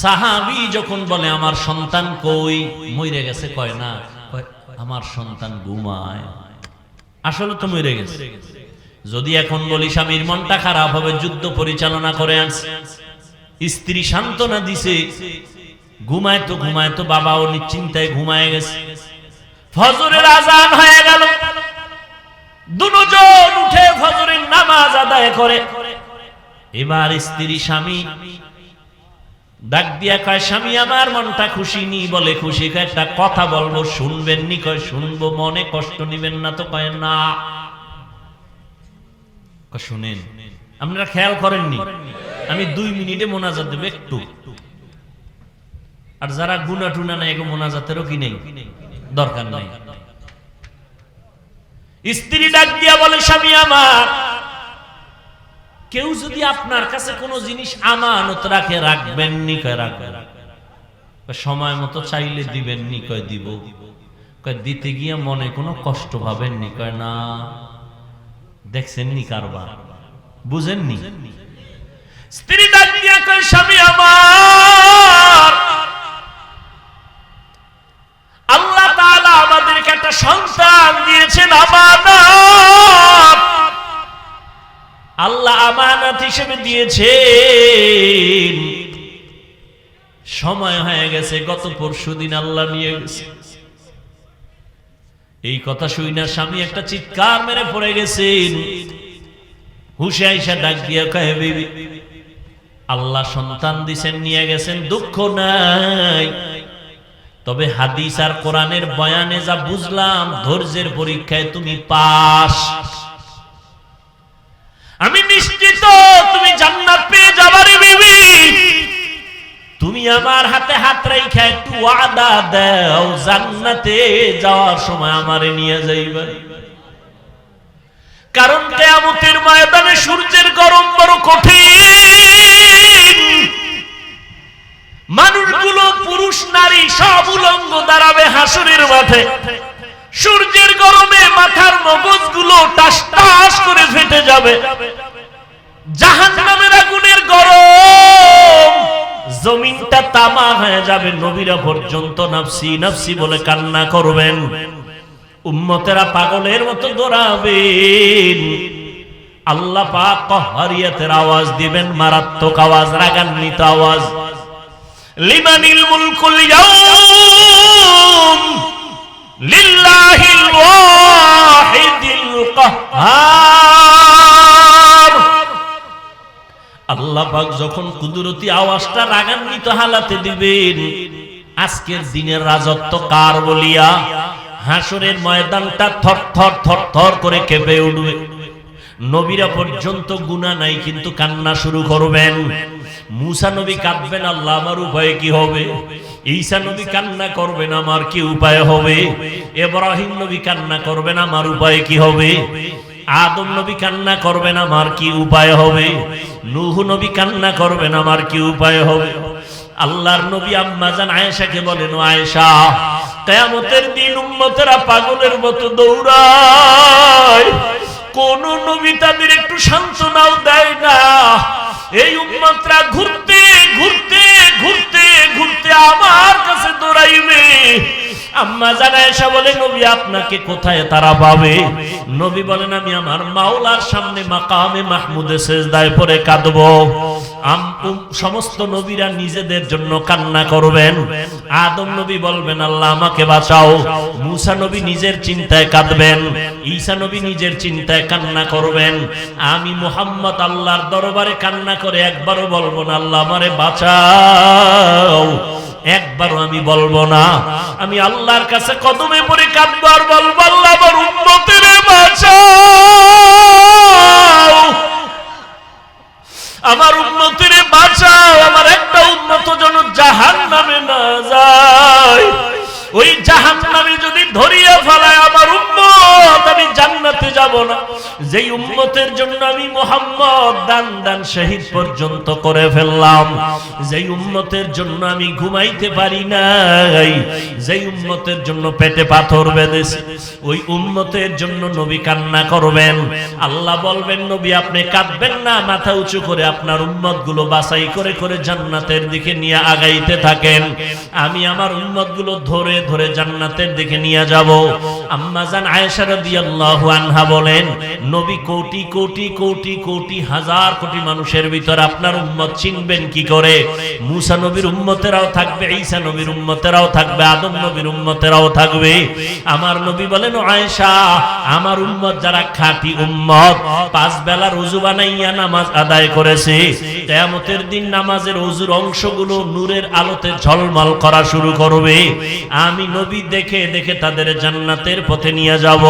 সাহাবী যখন বলে আমার সন্তান কই, মরে গেছে, কয় না, আমার সন্তান ঘুমায়। আসলে তো মরে গেছে। যদি এখন বলি স্বামীর মনটা খারাপ হবে, যুদ্ধ পরিচালনা করে আনছে, স্ত্রী সান্ত্বনা দিছে, ঘুমায় তো বাবাও নিশ্চিন্তায় ঘুমায় গেছে। ফজরের আজান হয়ে গেল, দুজন উঠে ফজরের নামাজ আদায় করে। এবার স্ত্রী স্বামী ডাক দিয়া কয়, স্বামী আমার মনটা খুশি নি। বলে খুশি? একটা কথা বলবো, শুনবেন নি? কয় শুনবো। মনে কষ্ট নিবেন না তো? কয় না। শুনেন, আপনারা খেয়াল করেননি, আমি 2 মিনিটে মোনাজাত দেব একটু। আর যারা গুনা টুনা নাই, এগো মোনাজাতেরও কি নেই, দরকার নাই। স্ত্রী ডাক দিয়া বলে, স্বামী আমার, কেউ যদি আপনার কাছে কোনো জিনিস আমানত রাখে, রাখবেন নি? কয় রাখবেন। সময় মতো চাইলে দিবেন নি? কয় দিব। কয় দিতে গিয়ে মনে কোনো কষ্ট পাবেন নি? কয় না। দেখছেন নি কারবার, বুঝেননি? স্ত্রী ডাক দিয়া কয়, স্বামী আমার, আল্লাহ তাআলা আমাদেরকে একটা সন্তান দিয়েছেন, আমানত। আল্লাহ আমানত হিসেবে দিয়েছেন। সময় হয়ে গেছে, গত পরশুদিন আল্লাহ নিয়ে গেছে। এই কথা শুই না স্বামী একটা চিৎকার মেরে পড়ে গেছেন। হুশে আইসা ডাক দিয়া কয়, বিবি, আল্লাহ সন্তান দিছেন, নিয়ে গেছেন, দুঃখ নাই। তবে হাদিস আর কোরআনের বয়ানে যা বুঝলাম, ধৈর্যের পরীক্ষায় তুমি পাস। আমি নিশ্চিত তুমি জান্নাত পেয়ে যাবারে বিবি। তুমি আমার হাতে হাত রাইখা একটু ওয়াদা দাও, জান্নাতে যাওয়ার সময় আমারে নিয়ে যাইবা। কারণ কিয়ামতের ময়দানে সূর্যের গরম বড় কঠিন। মানুষগুলো, পুরুষ নারী সব উলঙ্গ দাঁড়াবে হাসরের মাঠে। সূর্যের গরমে মাথার মগজগুলো টাস টাস করে ফেটে যাবে। জাহান্নামের আগুনের গরম, জমিনটা তামা হয়ে যাবে। নবীরা পর্যন্ত নাফসি নাফসি বলে কান্না করবেন। উম্মতেরা পাগলের মতো দৌড়াবেন। আল্লাহ পাক কহরিয়াতের আওয়াজ দিবেন, মারাত্মক আওয়াজ, রাগান্বিত আওয়াজ। লিমানিল মুলকুল ইয়াউম লিল্লাহিল ওয়াহিদিল কাহ্হার। আল্লাহ পাক যখন কুদরতি আওয়াজটা রাগান্বিত হালাতে দিবেন, আজকের দিনের রাজত্ব কার বলিয়া হাসরের ময়দানটা থর থর থর থর করে কেঁপে উঠবে। নবীরা পর্যন্ত গুনাহ নাই কিন্তু কান্না শুরু করবেন। মুসা নবী কাঁদবেন, আল্লাহ আমার উপায় কি হবে? ঈসা নবী কান্না করবেন, আমার কি উপায় হবে? ইব্রাহিম নবী কান্না করবেন, আমার উপায় কি হবে? আদম নবী কান্না করবেন, আমার কি উপায় হবে? নূহ নবী কান্না করবেন, আমার কি উপায় হবে? আল্লাহর নবী আম্মা জান আয়েশাকে বলেন, ও আয়েশা, কিয়ামতের দিন উম্মতেরা পাগলের মতো দৌড়ায়, কোন নবী তাদের একটু সান্ত্বনাও দেয় না। এই উম্মতরা ঘুরতে ঘুরতে ঘুরতে ঘুরতে আমার কাছে দৌড়াইবে। আম্মা জান আয়েশা বলে, নবী আপনাকে কোথায় তারা পাবে? নবী বলেন, আমি আমার মাওলার সামনে মাকামে মাহমুদে সিজদায় পড়ে কাঁদবো। সমস্ত নবীরা নিজেদের জন্য কান্না করবেন। আদম নবী বলবেন, আল্লাহ আমাকে বাঁচাও। মুসা নবী নিজের চিন্তায় কাঁদবেন। ঈসা নবী নিজের চিন্তায় কান্না করবেন। আমি মুহাম্মদ আল্লাহর দরবারে কান্না করে একবারও বলবো না, আল্লাহ আমারে বাঁচাও। একবারও আমি বলবো না। আমি আল্লাহর কাছে কদমে পড়ে কাঁদবো আর বলবো, আল্লাহ আমার উম্মতের বাঁচাও, আমার উম্মতের বাঁচাও। আমার একটা উম্মত যেন জাহান্নামে না যায়। ওই জাহান্নামে যদি ধরিয়ে ফেলায় আমার উম্মত, আমি জান্নাতে যাব না। যেই উম্মতের জন্য আমি মুহাম্মদ দান দান শহীদ পর্যন্ত করে ফেললাম, যেই উম্মতের জন্য আমি ঘুমাইতে পারি নাই, যেই উম্মতের জন্য পেটে পাথর বেঁধেছি, ওই উম্মতের জন্য নবী কান্না করবেন। আল্লাহ বলবেন, নবী আপনি কাঁদবেন না, মাথা উঁচু করে আপনার উম্মত গুলো বাছাই করে করে জান্নাতের দিকে নিয়ে আগাইতে থাকেন। আমি আমার উম্মত গুলো ধরে ধরে জান্নাতের দিকে নিয়ে যাব। আম্মা জান আয়েশা রাদিয়াল্লাহু আনহা বলেন, নবী কোটি কোটি কোটি কোটি হাজার কোটি মানুষের ভিতর আপনার উম্মত চিনবেন কি করে? মুসা নবীর উম্মতেরাও থাকবে, ঈসা নবীর উম্মতেরাও থাকবে, আদম নবীর উম্মতেরাও থাকবে। আমার নবী বলেন, ও আয়েশা, আমার উম্মত যারা খাঁটি উম্মত, পাঁচ বেলার ওযু বানাইয়া নামাজ আদায় করেছে, কিয়ামতের দিন নামাজের ওযুর অংশগুলো নূরের আলোতে ঝলমল করা শুরু করবে। আমি নবী দেখে দেখে তাদের জান্নাতের পথে নিয়ে যাব।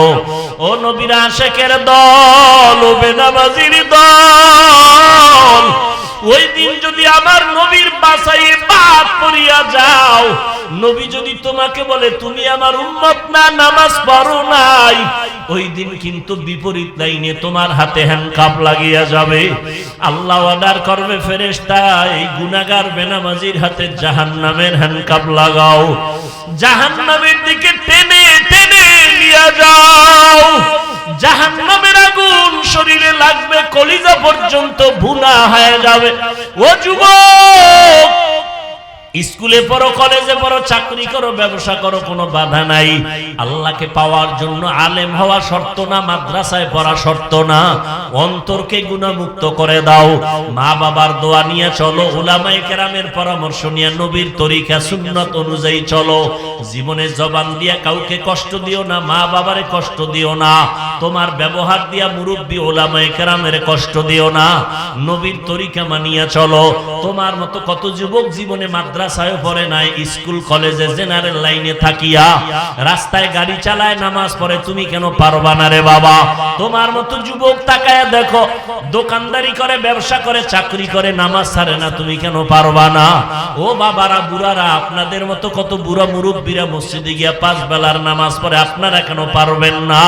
ও নবীর আশিকের দল, ও বেনামাজির দল, ওই দিন যদি আমার নবীর বাসায় বাদ পড়িয়া যাও, নবী যদি তোমাকে বলে তুমি আমার উম্মত না, নামাজ পড়ো নাই, ওই দিন কিন্তু বিপরীত লাইনে তোমার হাতে হ্যান্ডকাপ লাগিয়া যাবে। আল্লাহ অর্ডার করবে, ফেরেশতা এই গুনাহগার বেনামাজির হাতে জাহান্নামের হ্যান্ডকাপ লাগাও, জাহান্নামের দিকে টেনে টেনে নিয়ে যাও। জাহান্নামের আগুন শরীরে লাগবে, কলিজা পর্যন্ত ভুনা হয়ে যাবে। ও যুবক, স্কুলে পড়ো, কলেজে পড়ো, চাকরি করো, ব্যবসা করো, কোনো বাধা নাই। আল্লাহকে পাওয়ার জন্য আলেম হওয়া শর্ত না, মাদ্রাসায় পড়া শর্ত না। অন্তরকে গুনাহমুক্ত করে দাও, মা বাবার দোয়া নিয়ে চলো, উলামায়ে কেরামের পরামর্শ নিয়ে নবীর তরিকা সুন্নাত অনুযায়ী চলো। জীবনে জবান দিয়া কাউকে কষ্ট দিও না, মা বাবারে কষ্ট দিও না, তোমার ব্যবহার দিয়া মুরব্বী উলামায়ে কেরামের কষ্ট দিও না। নবীর তরিকা মানিয়া চলো। তোমার মতো কত যুবক জীবনে মাদ্রাসায় পড়ে নাই, স্কুল কলেজে জেনারেল লাইনে থাকিয়া রাস্তায় গাড়ি চালায়, নামাজ পড়ে, তুমি কেন পারবা না রে বাবা? তোমার মতো যুবক তাকায়া দেখো, দোকানদারি করে, ব্যবসা করে, চাকরি করে, নামাজ ছাড়ে না, তুমি কেন পারবা না? ও বাবারা, বুড়ারা, আপনাদের মতো কত বুড়া মুরব্বীরা মসজিদে গিয়া পাঁচ বেলার নামাজ পড়ে, আপনারা কেন পারবেন না?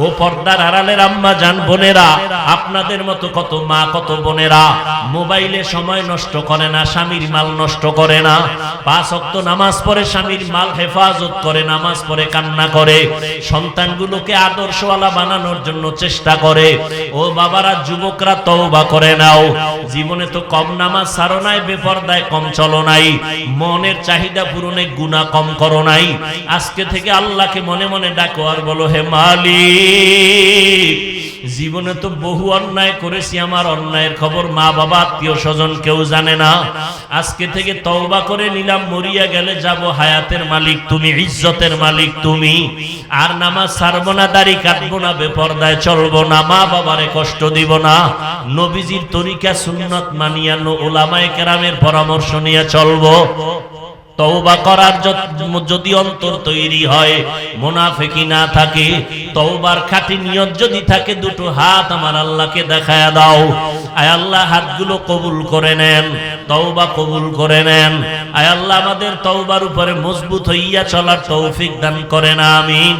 ও পর্দার আড়ালের আম্মা জান বোনেরা, আপনাদের মতো কত মা, কত বোনেরা মোবাইলে সময় নষ্ট করে না, স্বামীর মাল নষ্ট করে না, পাঁচ ওয়াক্ত নামাজ পড়ে, স্বামীর মাল হেফাজত করে, নামাজ পড়ে, কান্না করে, সন্তানগুলোকে আদর্শওয়ালা বানানোর জন্য চেষ্টা করে। ও বাবারা, যুবকরা তওবা করে নাও। জীবনে তো কম নামাজ ছাড়ো নাই, বেপরদায় কম চলো নাই, মনের চাহিদা পূরণে গুনাহ কম করো নাই। আজকে থেকে আল্লাহকে মনে মনে ডাকো আর বলো, হে মালিক, জীবনে তো বহু অন্যায় করেছি, আমার অন্যায়ের খবর মা বাবা আত্মীয় স্বজন কেউ জানে না। আজকে থেকে তওবা করে নিলাম, মরিয়া গেলে যাব, হায়াতের মালিক তুমি, ইজ্জতের মালিক তুমি। আর নামাজ ছাড়বো না, দাড়ি কাটবো না, বেপরদায় চলবো না, মা বাবারে কষ্ট দিব না, নবীজির তরিকা সুন্নাত মানিয়া, উলামায়ে কেরামের পরামর্শ নিয়ে চলবো। তওবা করার যদি অন্তর তৈরি হয়, মুনাফিকি না থাকে, তওবার খাঁটি নিয়ত যদি থাকে, দুটো হাত আমার আল্লাহকে দেখায়া দাও। আয় আল্লাহ, হাতগুলো কবুল করে নেন, তওবা কবুল করে নেন। আয় আল্লাহ, আমাদের তওবার উপরে মজবুত হইয়া চলার তৌফিক দান করেন, আমিন।